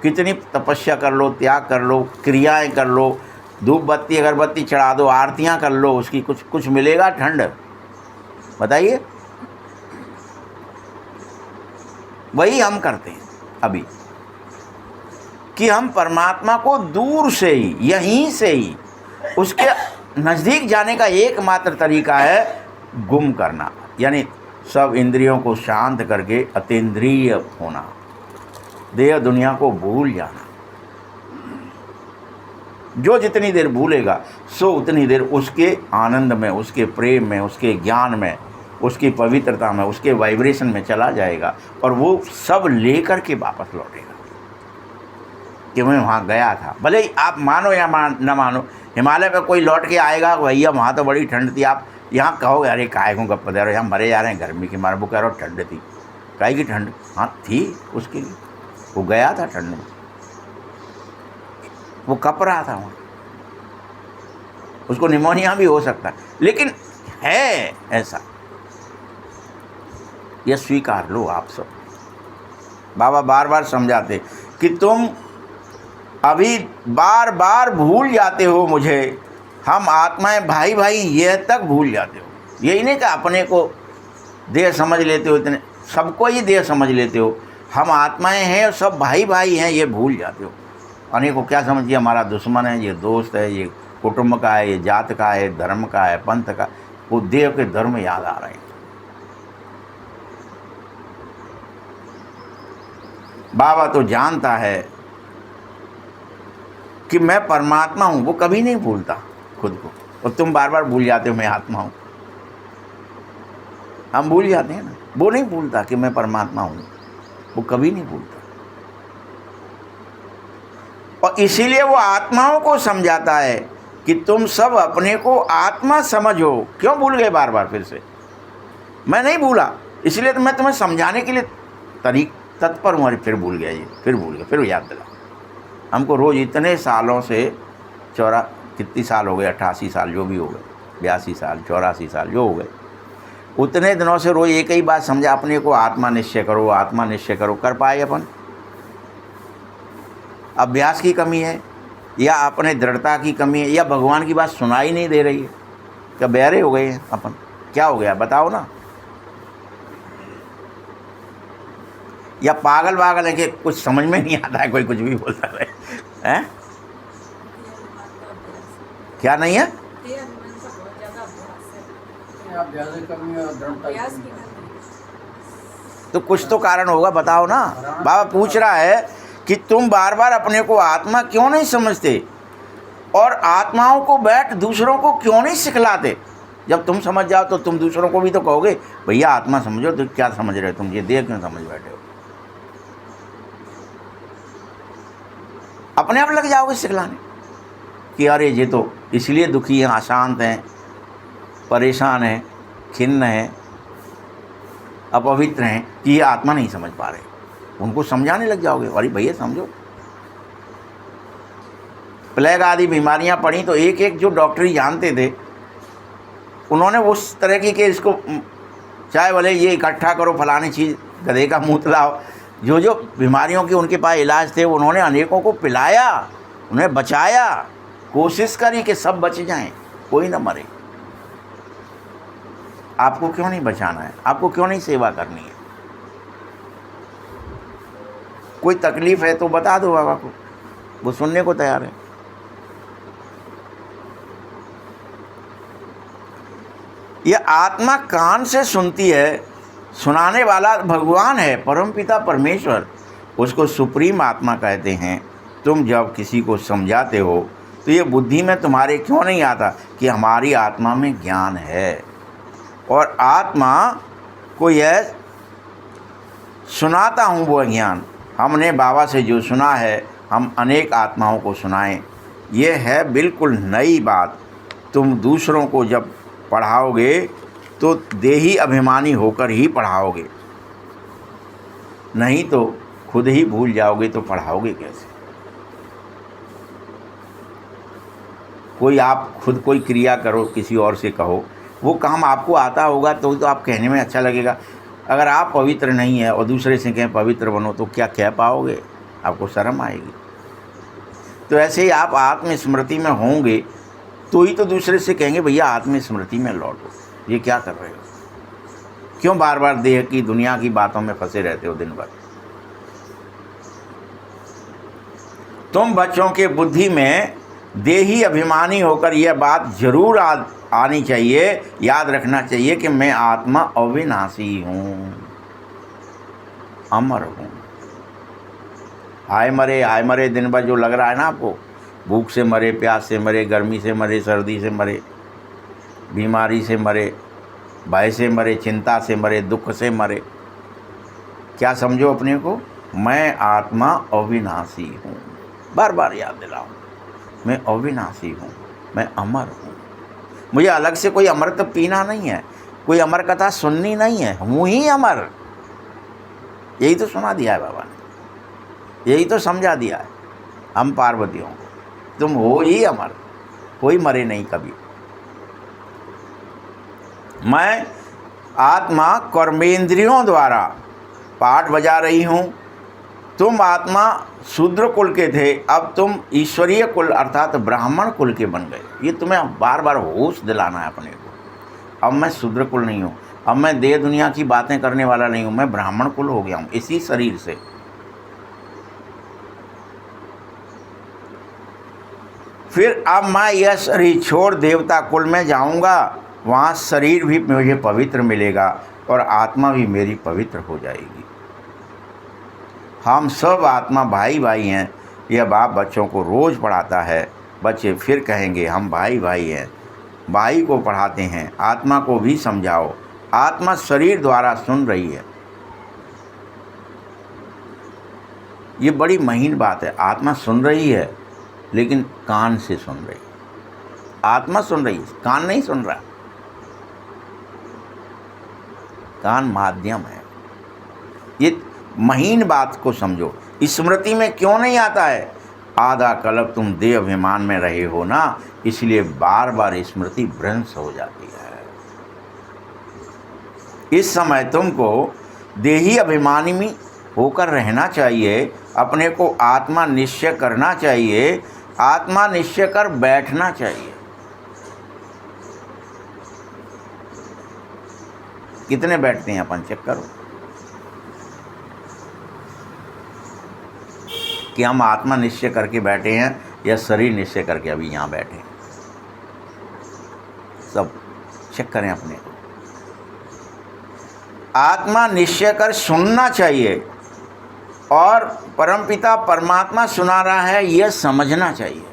कितनी तपस्या कर लो, त्याग कर लो, क्रियाएं कर लो, धूप बत्ती अगरबत्ती चढ़ा दो, आरतियाँ कर लो, उसकी कुछ मिलेगा ठंड? बताइए। वही हम करते हैं अभी कि हम परमात्मा को दूर से ही, यहीं से ही उसके नज़दीक जाने का एकमात्र तरीका है गुम करना, यानी सब इंद्रियों को शांत करके अतीन्द्रिय होना, देह दुनिया को भूल जाना। जो जितनी देर भूलेगा सो उतनी देर उसके आनंद में, उसके प्रेम में, उसके ज्ञान में, उसकी पवित्रता में, उसके वाइब्रेशन में चला जाएगा और वो सब लेकर के वापस लौटेगा कि मैं वहाँ गया था। भले ही आप मानो या न मानो, हिमालय पे कोई लौट के आएगा, भैया वहाँ तो बड़ी ठंड थी, आप यहाँ कहोगे अरे काहे को गप्पा दे रहे हो, यहाँ मरे जा रहे हैं गर्मी के मारे। वो कह रहे हो ठंड थी। काहे की ठंड? हाँ थी उसके लिए, वो गया था ठंड में, वो कप रहा था वहाँ, उसको निमोनिया भी हो सकता है, लेकिन है ऐसा। यह स्वीकार लो आप सब। बाबा बार बार समझाते कि तुम अभी बार बार भूल जाते हो मुझे, हम आत्माएं भाई भाई यह तक भूल जाते हो। यही नहीं कि अपने को देह समझ लेते हो, इतने सबको ही देह समझ लेते हो। हम आत्माएं हैं और सब भाई भाई हैं, ये भूल जाते हो। अनेकों क्या समझिए हमारा दुश्मन है, ये दोस्त है, ये कुटुंब का है, ये जात का है, धर्म का है, पंथ का। वो देह के धर्म याद आ रहे हैं। बाबा तो जानता है कि मैं परमात्मा हूँ, वो कभी नहीं भूलता खुद को। और तुम बार बार भूल जाते हो मैं आत्मा हूँ। हम भूल जाते हैं ना, वो नहीं भूलता कि मैं परमात्मा हूँ, वो कभी नहीं भूलता। और इसीलिए वो आत्माओं को समझाता है कि तुम सब अपने को आत्मा समझो। क्यों भूल गए बार बार? फिर से मैं नहीं भूला, इसलिए तो मैं तुम्हें समझाने के लिए तत्पर हूँ। फिर भूल गया, ये फिर भूल गया, फिर याद दिला। हमको रोज़ इतने सालों से कितनी साल हो गए, 88 साल जो भी हो गए, 82 साल, 84 साल जो हो गए, उतने दिनों से रोज़ एक ही बात समझा, अपने को आत्मा निश्चय करो, आत्मा निश्चय करो। कर पाए अपन? अभ्यास की कमी है, या अपने दृढ़ता की कमी है, या भगवान की बात सुनाई नहीं दे रही है? क्या बहरे हो गए हैं अपन? क्या हो गया बताओ ना? या पागल वागल है कि कुछ समझ में नहीं आता है, कोई कुछ भी बोलता है? हैं? क्या नहीं है? तो कुछ तो कारण होगा, बताओ ना। बाबा पूछ रहा है कि तुम बार बार अपने को आत्मा क्यों नहीं समझते, और आत्माओं को बैठ दूसरों को क्यों नहीं सिखलाते? जब तुम समझ जाओ तो तुम दूसरों को भी तो कहोगे भैया आत्मा समझो। तो क्या समझ रहे हो तुम? ये देख क्यों समझ बैठे हो? अपने आप लग जाओगे सिखलाने कि अरे ये तो इसलिए दुखी हैं, अशांत हैं, परेशान हैं, खिन्न हैं, अपवित्र हैं कि ये आत्मा नहीं समझ पा रहे। उनको समझाने लग जाओगे, अरे भैया समझो। प्लेग आदि बीमारियां पड़ी तो एक एक जो डॉक्टरी जानते थे उन्होंने उस तरह की कि इसको चाहे भले ये इकट्ठा करो, फलानी चीज़, गधे का मुँह लाओ, जो जो बीमारियों के उनके पास इलाज थे उन्होंने अनेकों को पिलाया, उन्हें बचाया, कोशिश करी कि सब बच जाएं, कोई ना मरे। आपको क्यों नहीं बचाना है? आपको क्यों नहीं सेवा करनी है? कोई तकलीफ़ है तो बता दो बाबा को, वो सुनने को तैयार है। ये आत्मा कान से सुनती है, सुनाने वाला भगवान है, परमपिता परमेश्वर, उसको सुप्रीम आत्मा कहते हैं। तुम जब किसी को समझाते हो तो ये बुद्धि में तुम्हारे क्यों नहीं आता कि हमारी आत्मा में ज्ञान है, और आत्मा को यह सुनाता हूँ वो ज्ञान हमने बाबा से जो सुना है हम अनेक आत्माओं को सुनाएं। ये है बिल्कुल नई बात। तुम दूसरों को जब पढ़ाओगे तो देही अभिमानी होकर ही पढ़ाओगे, नहीं तो खुद ही भूल जाओगे तो पढ़ाओगे कैसे? कोई आप खुद कोई क्रिया करो, किसी और से कहो, वो काम आपको आता होगा तो आप कहने में अच्छा लगेगा। अगर आप पवित्र नहीं है और दूसरे से कहें पवित्र बनो तो क्या कह पाओगे? आपको शर्म आएगी। तो ऐसे ही आप आत्मस्मृति में होंगे तो ही तो दूसरे से कहेंगे भैया आत्मस्मृति में लौटो। ये क्या कर रहे हो? क्यों बार बार देह की दुनिया की बातों में फंसे रहते हो दिन भर? तुम बच्चों के बुद्धि में देही अभिमानी होकर यह बात जरूर आनी चाहिए, याद रखना चाहिए कि मैं आत्मा अविनाशी हूँ, अमर हूँ। आए मरे दिन भर जो लग रहा है ना आपको, भूख से मरे, प्यास से मरे, गर्मी से मरे, सर्दी से मरे, बीमारी से मरे, भय से मरे, चिंता से मरे, दुख से मरे, क्या समझो अपने को? मैं आत्मा अविनाशी हूँ। बार बार याद दिलाओ, मैं अविनाशी हूँ, मैं अमर हूँ। मुझे अलग से कोई अमृत पीना नहीं है, कोई अमर कथा सुननी नहीं है, हूँ ही अमर। यही तो सुना दिया है बाबा ने, यही तो समझा दिया है हम पार्वतियों को, तुम हो ही अमर, कोई मरे नहीं कभी। मैं आत्मा कर्मेंद्रियों द्वारा पाठ बजा रही हूँ। तुम आत्मा शूद्र कुल के थे, अब तुम ईश्वरीय कुल अर्थात ब्राह्मण कुल के बन गए। ये तुम्हें बार बार होश दिलाना है अपने को। अब मैं शूद्र कुल नहीं हूँ, अब मैं देह दुनिया की बातें करने वाला नहीं हूँ, मैं ब्राह्मण कुल हो गया हूँ इसी शरीर से। फिर अब मैं यह शरीर छोड़ देवता कुल में जाऊँगा, वहाँ शरीर भी मुझे पवित्र मिलेगा और आत्मा भी मेरी पवित्र हो जाएगी। हम सब आत्मा भाई भाई हैं। यह बाप बच्चों को रोज़ पढ़ाता है। बच्चे फिर कहेंगे हम भाई भाई हैं। भाई को पढ़ाते हैं, आत्मा को भी समझाओ। आत्मा शरीर द्वारा सुन रही है। ये बड़ी महीन बात है। आत्मा सुन रही है लेकिन कान से सुन रही है। आत्मा सुन रही है, कान नहीं सुन रहा। कान माध्यम है। ये महीन बात को समझो। स्मृति में क्यों नहीं आता है? आधा कल्प तुम देह अभिमान में रहे हो ना, इसलिए बार बार स्मृति भ्रंश हो जाती है। इस समय तुमको देही अभिमानी में होकर रहना चाहिए, अपने को आत्मा निश्चय करना चाहिए, आत्मा निश्चय कर बैठना चाहिए। कितने बैठते हैं अपन, चेक करो कि हम आत्मा निश्चय करके बैठे हैं या शरीर निश्चय करके अभी यहाँ बैठे हैं। सब चेक करें अपने को। आत्मा निश्चय कर सुनना चाहिए और परमपिता परमात्मा सुना रहा है यह समझना चाहिए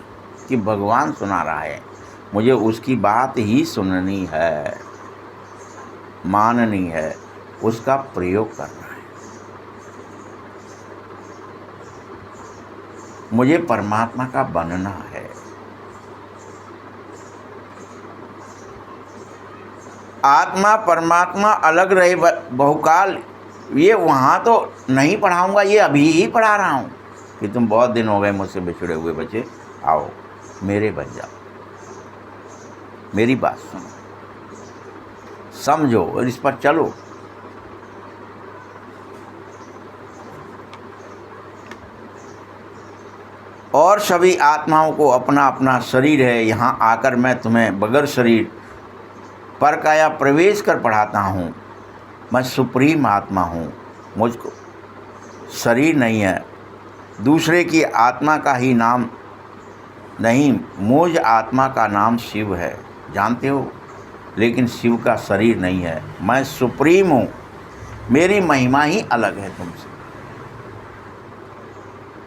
कि भगवान सुना रहा है, मुझे उसकी बात ही सुननी है, माननी है, उसका प्रयोग करना है। मुझे परमात्मा का बनना है। आत्मा परमात्मा अलग रहे बहुकाल, ये वहाँ तो नहीं पढ़ाऊँगा, ये अभी ही पढ़ा रहा हूँ कि तुम बहुत दिन हो गए मुझसे बिछड़े हुए बच्चे, आओ मेरे बन जाओ, मेरी बात सुनो, समझो और इस पर चलो। और सभी आत्माओं को अपना अपना शरीर है, यहाँ आकर मैं तुम्हें बगैर शरीर पर काया प्रवेश कर पढ़ाता हूँ। मैं सुप्रीम आत्मा हूँ, मुझको शरीर नहीं है, दूसरे की आत्मा का ही नाम नहीं, मुझ आत्मा का नाम शिव है, जानते हो, लेकिन शिव का शरीर नहीं है। मैं सुप्रीम हूँ, मेरी महिमा ही अलग है तुमसे।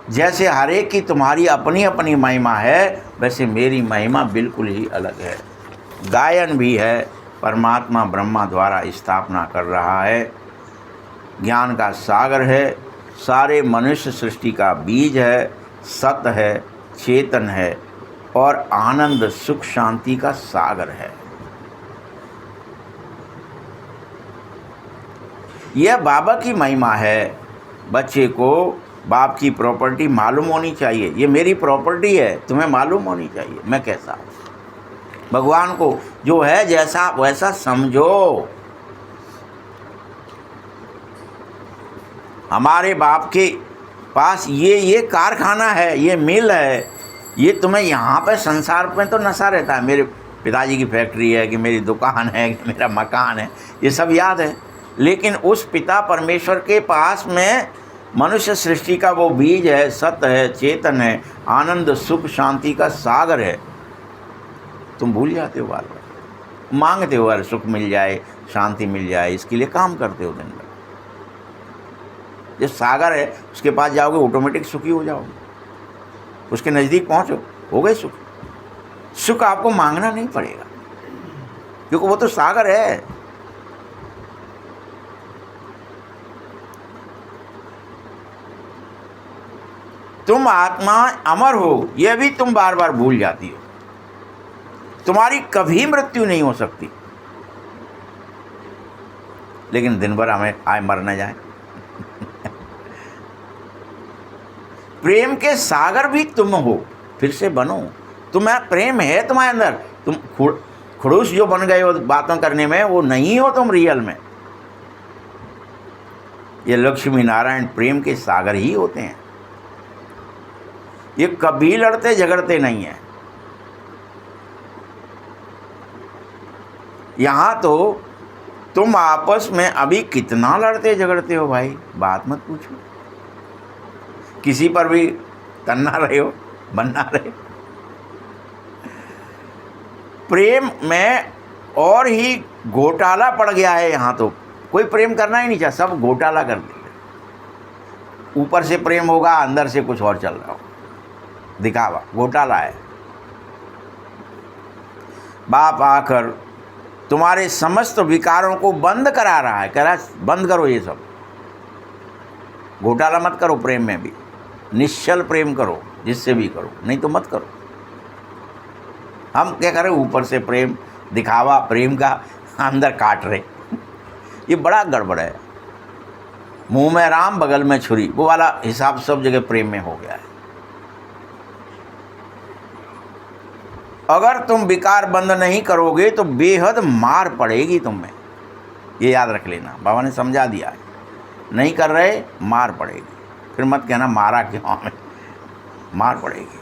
जैसे हर एक की तुम्हारी अपनी अपनी महिमा है, वैसे मेरी महिमा बिल्कुल ही अलग है। गायन भी है, परमात्मा ब्रह्मा द्वारा स्थापना कर रहा है, ज्ञान का सागर है, सारे मनुष्य सृष्टि का बीज है, सत्य है, चेतन है और आनंद सुख शांति का सागर है। यह बाबा की महिमा है। बच्चे को बाप की प्रॉपर्टी मालूम होनी चाहिए, ये मेरी प्रॉपर्टी है, तुम्हें मालूम होनी चाहिए मैं कैसा हूँ। भगवान को जो है जैसा वैसा समझो। हमारे बाप के पास ये कारखाना है, ये मिल है, ये तुम्हें यहाँ पे संसार में तो नशा रहता है, मेरे पिताजी की फैक्ट्री है कि मेरी दुकान है कि मेरा मकान है, ये सब याद है। लेकिन उस पिता परमेश्वर के पास में मनुष्य सृष्टि का वो बीज है, सत्य है, चेतन है, आनंद सुख शांति का सागर है। तुम भूल जाते हो, बार बार मांगते हो, अरे सुख मिल जाए, शांति मिल जाए, इसके लिए काम करते हो दिन भर। जो सागर है उसके पास जाओगे ऑटोमेटिक सुखी हो जाओगे, उसके नज़दीक पहुँचो, हो गए सुख। सुख आपको मांगना नहीं पड़ेगा क्योंकि वो तो सागर है। तुम आत्मा अमर हो, यह भी तुम बार बार भूल जाती हो। तुम्हारी कभी मृत्यु नहीं हो सकती, लेकिन दिन भर हमें आए मर न जाए। प्रेम के सागर भी तुम हो, फिर से बनो। तुम्हें प्रेम है तुम्हारे अंदर, तुम खड़ूस जो बन गए हो बातों करने में, वो नहीं हो तुम रियल में। ये लक्ष्मी नारायण प्रेम के सागर ही होते हैं। ये कभी लड़ते झगड़ते नहीं हैं। यहाँ तो तुम आपस में अभी कितना लड़ते झगड़ते हो भाई, बात मत पूछो। किसी पर भी तन्ना रहे हो, बनना रहे। प्रेम में और ही घोटाला पड़ गया है। यहाँ तो कोई प्रेम करना ही नहीं चाहता, सब घोटाला कर देंगे। ऊपर से प्रेम होगा, अंदर से कुछ और चल रहा हो, दिखावा, घोटाला है। बाप आकर तुम्हारे समस्त विकारों को बंद करा रहा है, कह रहा है बंद करो ये सब, घोटाला मत करो, प्रेम में भी निश्चल प्रेम करो, जिससे भी करो, नहीं तो मत करो। हम क्या करें, ऊपर से प्रेम दिखावा, प्रेम का अंदर काट रहे। ये बड़ा गड़बड़ है। मुंह में राम बगल में छुरी, वो वाला हिसाब सब जगह प्रेम में हो गया है। अगर तुम विकार बंद नहीं करोगे तो बेहद मार पड़ेगी तुम में, ये याद रख लेना। बाबा ने समझा दिया है, नहीं कर रहे मार पड़ेगी। फिर मत कहना मारा क्यों हमें, मार पड़ेगी।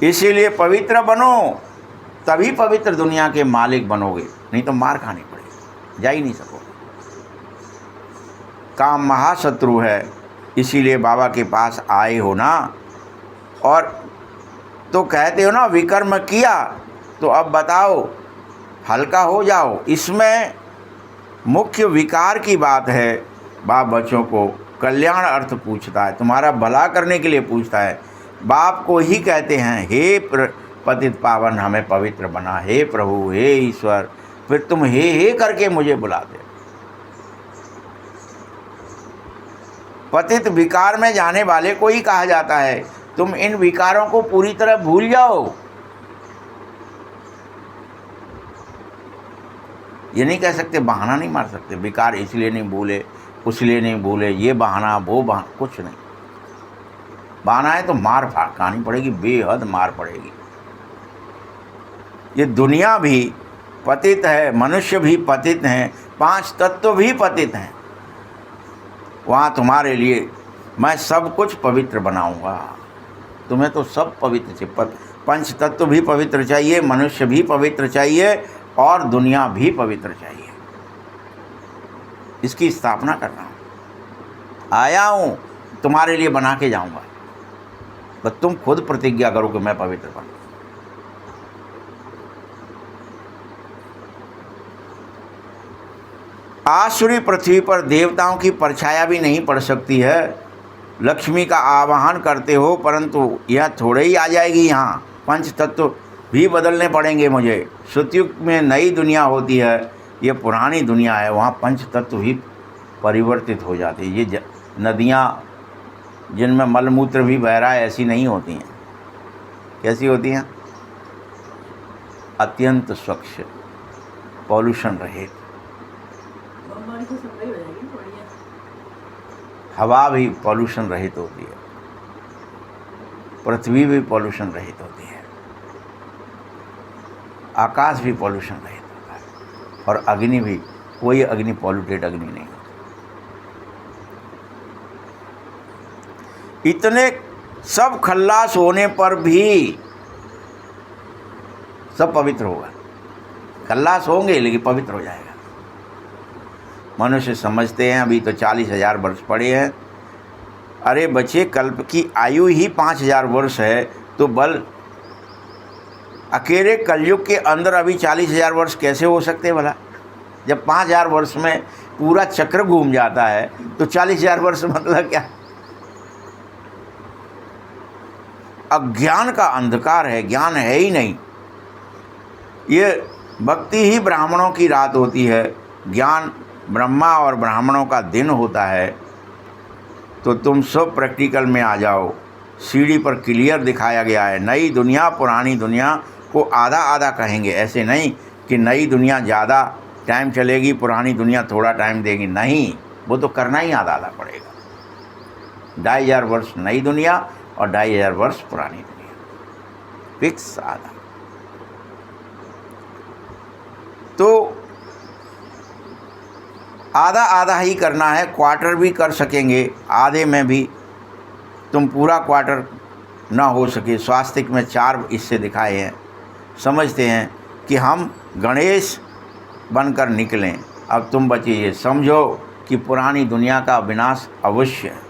इसीलिए पवित्र बनो, तभी पवित्र दुनिया के मालिक बनोगे, नहीं तो मार खानी पड़ेगी, जा ही नहीं सकोगे। काम महाशत्रु है, इसीलिए बाबा के पास आए हो ना। और तो कहते हो ना विकर्म किया, तो अब बताओ हल्का हो जाओ। इसमें मुख्य विकार की बात है। बाप बच्चों को कल्याण अर्थ पूछता है, तुम्हारा भला करने के लिए पूछता है। बाप को ही कहते हैं हे पतित पावन हमें पवित्र बना, हे प्रभु, हे ईश्वर। फिर तुम हे करके मुझे बुलाते। पतित विकार में जाने वाले को ही कहा जाता है तुम इन विकारों को पूरी तरह भूल जाओ। ये नहीं कह सकते, बहाना नहीं मार सकते, विकार इसलिए नहीं भूले, उसलिए नहीं भूले, ये बहाना वो बहाना, कुछ नहीं। बहाना है तो मार खानी पड़ेगी, बेहद मार पड़ेगी। ये दुनिया भी पतित है, मनुष्य भी पतित हैं, 5 तत्व भी पतित हैं। वहाँ तुम्हारे लिए मैं सब कुछ पवित्र बनाऊंगा। तुम्हें तो सब पवित्र चाहिए, 5 तत्व भी पवित्र चाहिए, मनुष्य भी पवित्र चाहिए और दुनिया भी पवित्र चाहिए। इसकी स्थापना कर रहा हूँ, आया हूँ तुम्हारे लिए बना के जाऊँगा। बस तुम खुद प्रतिज्ञा करो कि मैं पवित्र बनूँ। आसुरी पृथ्वी पर देवताओं की परछाया भी नहीं पड़ सकती है। लक्ष्मी का आवाहन करते हो, परंतु यह थोड़े ही आ जाएगी। यहाँ 5 तत्व भी बदलने पड़ेंगे मुझे। सतयुग में नई दुनिया होती है, ये पुरानी दुनिया है, वहाँ 5 तत्व भी परिवर्तित हो जाते हैं। ये नदियाँ जिनमें मलमूत्र भी बह रहा है ऐसी नहीं होती हैं। कैसी होती हैं? अत्यंत स्वच्छ, पॉल्यूशन रहित। हवा भी पॉल्यूशन रहित होती है, पृथ्वी भी पॉल्यूशन रहित होती है, आकाश भी पॉल्यूशन रहित होता है, और अग्नि भी, कोई अग्नि पॉल्यूटेड अग्नि नहीं होती। इतने सब खल्लास होने पर भी सब पवित्र होगा। खल्लास होंगे लेकिन पवित्र हो जाएगा। मनुष्य समझते हैं अभी तो 40,000 वर्ष पड़े हैं। अरे बच्चे, कल्प की आयु ही 5,000 वर्ष है, तो बल अकेले कलयुग के अंदर अभी 40,000 वर्ष कैसे हो सकते भला? जब 5,000 वर्ष में पूरा चक्र घूम जाता है तो 40,000 वर्ष मतलब क्या? अज्ञान का अंधकार है, ज्ञान है ही नहीं। ये भक्ति ही ब्राह्मणों की रात होती है, ज्ञान ब्रह्मा और ब्राह्मणों का दिन होता है। तो तुम सब प्रैक्टिकल में आ जाओ। सीढ़ी पर क्लियर दिखाया गया है, नई दुनिया पुरानी दुनिया को आधा आधा कहेंगे। ऐसे नहीं कि नई दुनिया ज़्यादा टाइम चलेगी, पुरानी दुनिया थोड़ा टाइम देगी, नहीं, वो तो करना ही आधा आधा पड़ेगा। 2,500 वर्ष नई दुनिया और 2,500 वर्ष पुरानी दुनिया, फिक्स आधा। तो आधा आधा ही करना है। क्वार्टर भी कर सकेंगे, आधे में भी तुम पूरा क्वार्टर ना हो सके। स्वास्तिक में 4 हिस्से दिखाए हैं। समझते हैं कि हम गणेश बनकर निकलें। अब तुम बच्चे ये समझो कि पुरानी दुनिया का विनाश अवश्य है।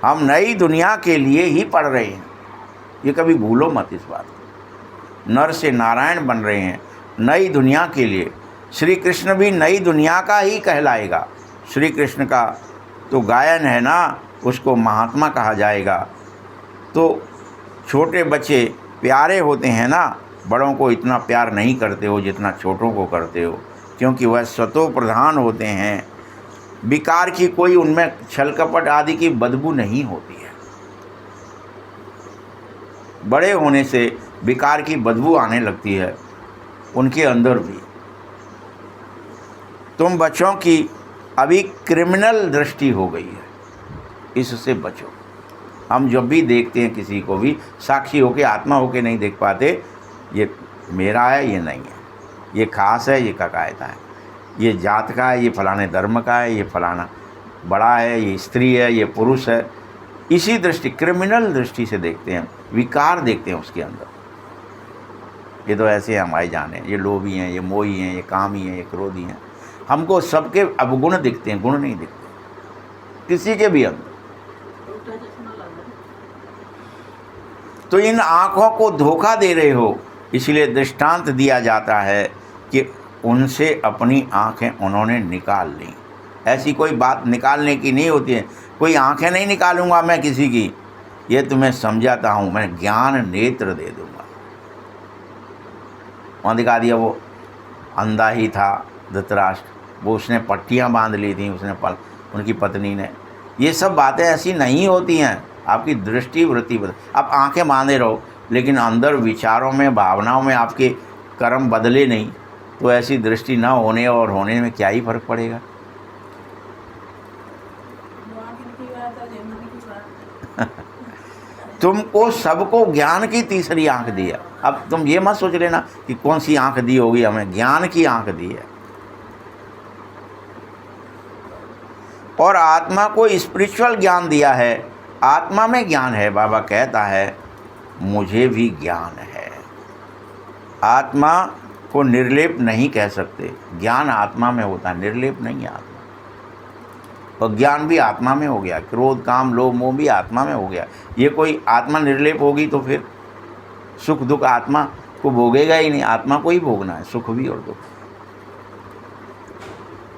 हम नई दुनिया के लिए ही पढ़ रहे हैं, ये कभी भूलो मत इस बात को। नर से नारायण बन रहे हैं नई दुनिया के लिए। श्री कृष्ण भी नई दुनिया का ही कहलाएगा। श्री कृष्ण का तो गायन है ना, उसको महात्मा कहा जाएगा। तो छोटे बच्चे प्यारे होते हैं ना, बड़ों को इतना प्यार नहीं करते हो जितना छोटों को करते हो, क्योंकि वह स्वतो प्रधान होते हैं। विकार की कोई उनमें छल कपट आदि की बदबू नहीं होती है। बड़े होने से विकार की बदबू आने लगती है उनके अंदर भी। तुम बच्चों की अभी क्रिमिनल दृष्टि हो गई है, इससे बचो। हम जब भी देखते हैं किसी को भी साक्षी होके, आत्मा होके नहीं देख पाते, ये मेरा है, ये नहीं है, ये खास है, ये ककायता है, ये जात का है, ये फलाने धर्म का है, ये फलाना बड़ा है, ये स्त्री है, ये पुरुष है। इसी दृष्टि, क्रिमिनल दृष्टि से देखते हैं, विकार देखते हैं उसके अंदर। ये तो ऐसे हैं हमारे जाने, ये लोभी हैं, ये मोही हैं, ये कामी हैं, ये क्रोधी हैं। हमको सबके अवगुण दिखते हैं, गुण नहीं दिखते किसी के भी अंदर। तो इन आँखों को धोखा दे रहे हो, इसलिए दृष्टांत दिया जाता है कि उनसे अपनी आँखें उन्होंने निकाल ली। ऐसी कोई बात निकालने की नहीं होती है, कोई आँखें नहीं निकालूंगा मैं किसी की, ये तुम्हें समझाता हूँ, मैं ज्ञान नेत्र दे दूंगा। वहाँ दिखा दिया, वो अंधा ही था धृतराष्ट्र, वो उसने पट्टियाँ बांध ली थी, उसने उनकी पत्नी ने। ये सब बातें ऐसी नहीं होती हैं, आपकी दृष्टि वृत्ति आप आंखें बांधे रहो, लेकिन अंदर विचारों में, भावनाओं में आपके कर्म बदले नहीं, तो ऐसी दृष्टि ना होने और होने में क्या ही फर्क पड़ेगा। तुमको सबको ज्ञान की तीसरी आंख दी है। अब तुम ये मत सोच लेना कि कौन सी आंख दी होगी हमें, ज्ञान की आंख दी है। और आत्मा को स्पिरिचुअल ज्ञान दिया है, आत्मा में ज्ञान है। बाबा कहता है मुझे भी ज्ञान है। आत्मा को निर्लेप नहीं कह सकते, ज्ञान आत्मा में होता है, निर्लेप नहीं है आत्मा। और ज्ञान भी आत्मा में हो गया, क्रोध काम लोभ मोह भी आत्मा में हो गया। ये कोई आत्मा निर्लेप होगी तो फिर सुख दुख आत्मा को भोगेगा ही नहीं, आत्मा को ही भोगना है, सुख भी और दुख।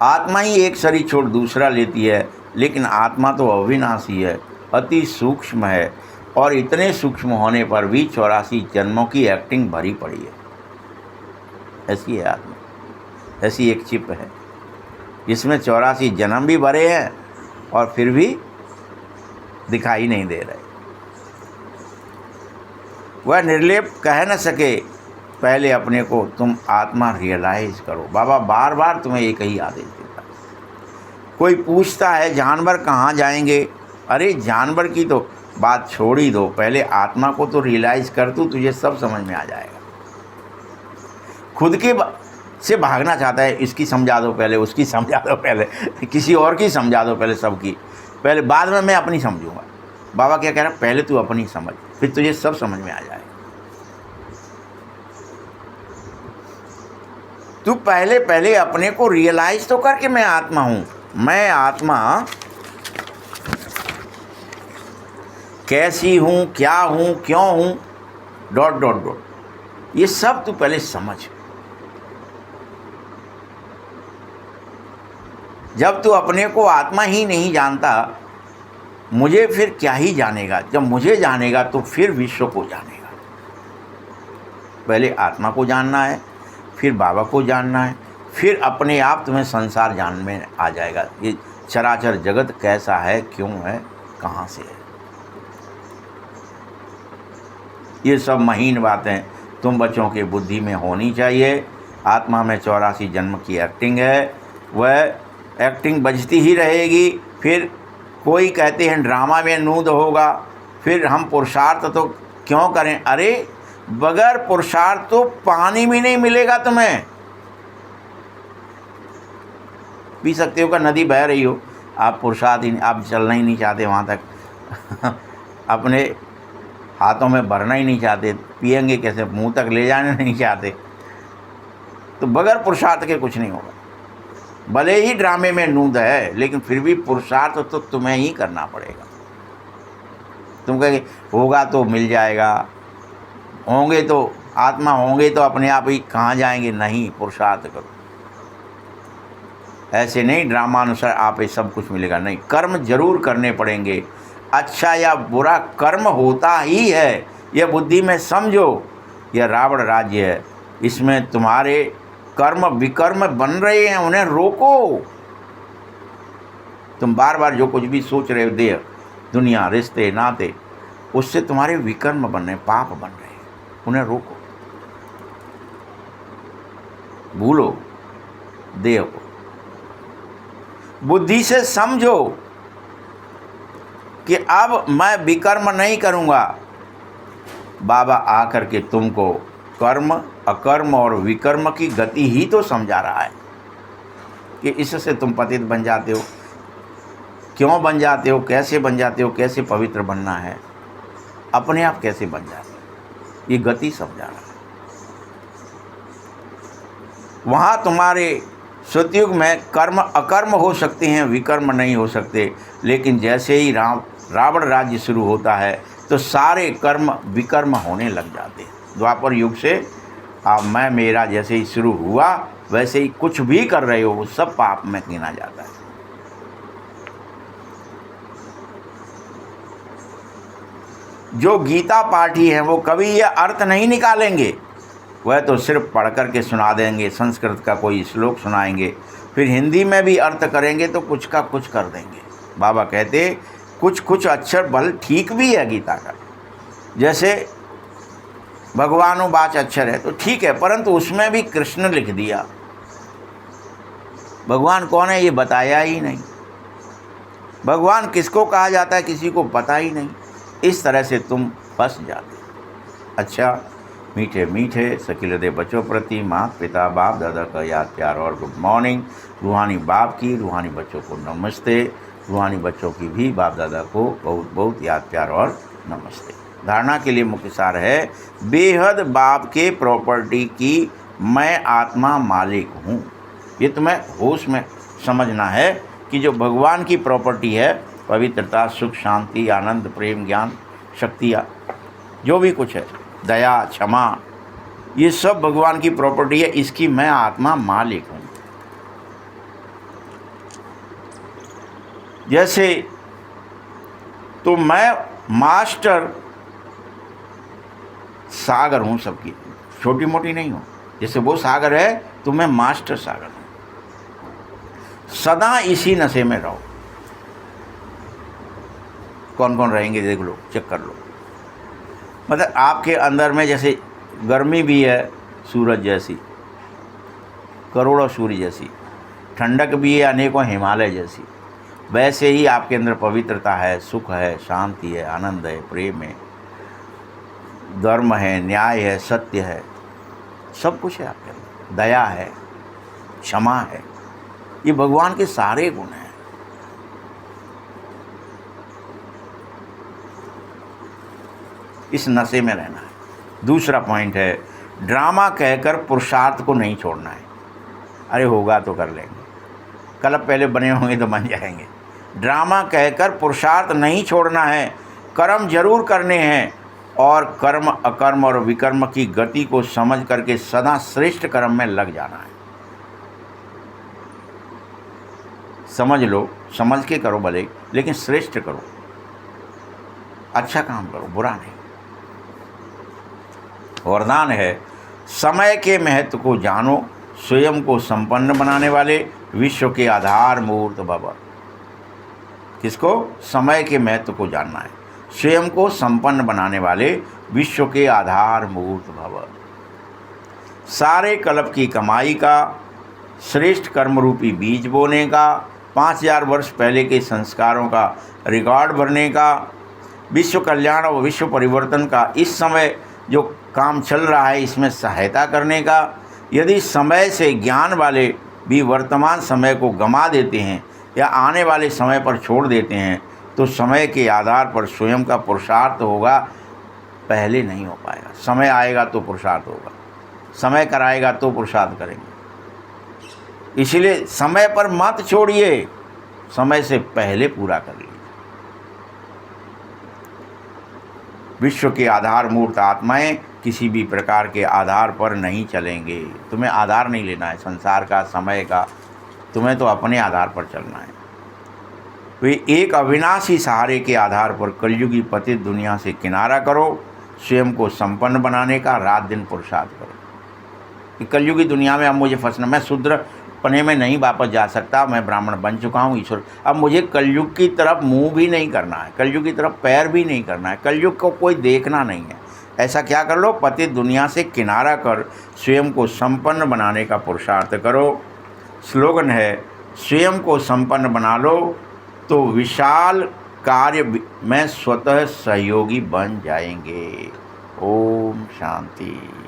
आत्मा ही एक शरीर छोड़ दूसरा लेती है, लेकिन आत्मा तो अविनाशी है, अति सूक्ष्म है, और इतने सूक्ष्म होने पर भी 84 जन्मों की एक्टिंग भरी पड़ी है। ऐसी है आत्मा, ऐसी एक चिप है जिसमें 84 जन्म भी भरे हैं और फिर भी दिखाई नहीं दे रहे। वह निर्लेप कह न सके, पहले अपने को तुम आत्मा रियलाइज करो। बाबा बार बार तुम्हें एक ही आदेश देता है। कोई पूछता है जानवर कहाँ जाएंगे, अरे जानवर की तो बात छोड़ ही दो, पहले आत्मा को तो रियलाइज कर, तू तुझे सब समझ में आ जाएगा। खुद के से भागना चाहता है, इसकी समझा दो पहले, उसकी समझा दो पहले, किसी और की समझा दो पहले, सबकी पहले, बाद में मैं अपनी समझूंगा। बाबा क्या कह रहा है, पहले तू अपनी समझ, फिर तुझे सब समझ में आ जाएगा। तू पहले अपने को रियलाइज तो करके मैं आत्मा हूँ। मैं आत्मा कैसी हूँ, क्या हूँ, क्यों हूँ, ... ये सब तू पहले समझ। जब तू अपने को आत्मा ही नहीं जानता, मुझे फिर क्या ही जानेगा। जब मुझे जानेगा तो फिर विश्व को जानेगा। पहले आत्मा को जानना है, फिर बाबा को जानना है, फिर अपने आप तुम्हें संसार जानने में आ जाएगा। ये चराचर जगत कैसा है, क्यों है, कहाँ से है। ये सब महीन बातें तुम बच्चों की बुद्धि में होनी चाहिए। आत्मा में 84 जन्म की एक्टिंग है, वह एक्टिंग बजती ही रहेगी। फिर कोई कहते हैं ड्रामा में नूद होगा, फिर हम पुरुषार्थ तो क्यों करें। अरे बगैर पुरुषार्थ तो पानी भी नहीं मिलेगा तुम्हें। पी सकते हो का, नदी बह रही हो, आप पुरुषार्थ ही, आप चलना ही नहीं चाहते वहाँ तक अपने हाथों में भरना ही नहीं चाहते, पिएंगे कैसे, मुंह तक ले जाना नहीं चाहते, तो बगैर पुरुषार्थ के कुछ नहीं होगा। भले ही ड्रामे में नूद है, लेकिन फिर भी पुरुषार्थ तो तुम्हें ही करना पड़ेगा। तुम कहेंगे होगा तो मिल जाएगा, होंगे तो आत्मा होंगे तो अपने आप ही कहाँ जाएंगे, नहीं, पुरुषार्थ करो। ऐसे नहीं ड्रामानुसार आप ये सब कुछ मिलेगा, नहीं, कर्म जरूर करने पड़ेंगे। अच्छा या बुरा कर्म होता ही है, यह बुद्धि में समझो। यह रावण राज्य है, इसमें तुम्हारे कर्म विकर्म बन रहे हैं, उन्हें रोको। तुम बार बार जो कुछ भी सोच रहे हो, देह दुनिया रिश्ते नाते, उससे तुम्हारे विकर्म बन रहे हैं, पाप बन रहे हैं, उन्हें रोको। भूलो देह को, बुद्धि से समझो। कि अब मैं विकर्म नहीं करूँगा। बाबा आकर के तुमको कर्म, अकर्म और विकर्म की गति ही तो समझा रहा है कि इससे तुम पतित बन जाते हो। क्यों बन जाते हो, कैसे बन जाते हो, कैसे पवित्र बनना है, अपने आप कैसे बन जाते हो, ये गति समझा रहा है। वहाँ तुम्हारे सतयुग में कर्म अकर्म हो सकते हैं, विकर्म नहीं हो सकते। लेकिन जैसे ही रावण राज्य शुरू होता है तो सारे कर्म विकर्म होने लग जाते हैं। द्वापर युग से अब मैं मेरा जैसे ही शुरू हुआ वैसे ही कुछ भी कर रहे हो वो सब पाप में गिना जाता है। जो गीता पाठी हैं वो कभी ये अर्थ नहीं निकालेंगे, वह तो सिर्फ पढ़ कर के सुना देंगे, संस्कृत का कोई श्लोक सुनाएंगे, फिर हिंदी में भी अर्थ करेंगे तो कुछ का कुछ कर देंगे। बाबा कहते कुछ कुछ अक्षर बल ठीक भी है गीता का, जैसे भगवानों अक्षर है तो ठीक है, परंतु उसमें भी कृष्ण लिख दिया। भगवान कौन है ये बताया ही नहीं। भगवान किसको कहा जाता है किसी को पता ही नहीं। इस तरह से तुम फंस जाते। अच्छा, मीठे मीठे सकीलदे बच्चों प्रति माता पिता बाप दादा का याद प्यार और गुड मॉर्निंग। रूहानी बाप की, रूहानी बच्चों को नमस्ते। रूहानी बच्चों की भी बाप दादा को बहुत बहुत याद प्यार और नमस्ते। धारणा के लिए मुख्य सार है, बेहद बाप के प्रॉपर्टी की मैं आत्मा मालिक हूँ। ये तुम्हें होश में समझना है कि जो भगवान की प्रॉपर्टी है, पवित्रता, सुख, शांति, आनंद, प्रेम, ज्ञान, शक्तियाँ, जो भी कुछ है, दया, क्षमा, ये सब भगवान की प्रॉपर्टी है। इसकी मैं आत्मा मालिक हूँ। जैसे तो मैं मास्टर सागर हूँ सबकी, छोटी मोटी नहीं हूँ। जैसे वो सागर है तो मैं मास्टर सागर हूँ। सदा इसी नशे में रहो। कौन कौन रहेंगे देख लो, चेक कर लो। मतलब आपके अंदर में जैसे गर्मी भी है सूरज जैसी, करोड़ों सूर्य जैसी, ठंडक भी है अनेकों हिमालय जैसी, वैसे ही आपके अंदर पवित्रता है, सुख है, शांति है, आनंद है, प्रेम है, धर्म है, न्याय है, सत्य है, सब कुछ है आपके अंदर। दया है, क्षमा है, ये भगवान के सारे गुण हैं। इस नशे में रहना है। दूसरा पॉइंट है, ड्रामा कहकर पुरुषार्थ को नहीं छोड़ना है। अरे होगा तो कर लेंगे, कल पहले बने होंगे तो बन जाएंगे। ड्रामा कहकर पुरुषार्थ नहीं छोड़ना है। कर्म जरूर करने हैं और कर्म अकर्म और विकर्म की गति को समझ करके सदा श्रेष्ठ कर्म में लग जाना है। समझ लो, समझ के करो भले, लेकिन श्रेष्ठ करो, अच्छा काम करो, बुरा नहीं। वरदान है, समय के महत्व को जानो, स्वयं को संपन्न बनाने वाले विश्व के आधार मूर्त भव। किसको? समय के महत्व को जानना है, स्वयं को संपन्न बनाने वाले विश्व के आधार मूर्त भव। सारे कल्प की कमाई का, श्रेष्ठ कर्म रूपी बीज बोने का, 5000 वर्ष पहले के संस्कारों का रिकॉर्ड भरने का, विश्व कल्याण और विश्व परिवर्तन का इस समय जो काम चल रहा है इसमें सहायता करने का। यदि समय से ज्ञान वाले भी वर्तमान समय को गंवा देते हैं या आने वाले समय पर छोड़ देते हैं तो समय के आधार पर स्वयं का पुरुषार्थ होगा, पहले नहीं हो पाएगा। समय आएगा तो पुरुषार्थ होगा, समय कराएगा तो पुरुषार्थ करेंगे। इसलिए समय पर मत छोड़िए, समय से पहले पूरा कर लीजिए। विश्व के आधार मूर्त आत्माएं किसी भी प्रकार के आधार पर नहीं चलेंगे। तुम्हें आधार नहीं लेना है संसार का, समय का, तुम्हें तो अपने आधार पर चलना है। वे एक अविनाशी सहारे के आधार पर कलयुगी पतित दुनिया से किनारा करो, स्वयं को संपन्न बनाने का रात दिन पुरुषार्थ करो। कलयुगी दुनिया में अब मुझे फंसना, मैं शूद्र पने में नहीं वापस जा सकता, मैं ब्राह्मण बन चुका हूँ ईश्वर, अब मुझे कलयुग की तरफ मुंह भी नहीं करना है, कलयुग की तरफ पैर भी नहीं करना है, कलयुग को कोई देखना नहीं है। ऐसा क्या कर लो, पतित दुनिया से किनारा कर स्वयं को संपन्न बनाने का पुरुषार्थ करो। स्लोगन है, स्वयं को संपन्न बना लो तो विशाल कार्य में स्वतः सहयोगी बन जाएंगे। ओम शांति।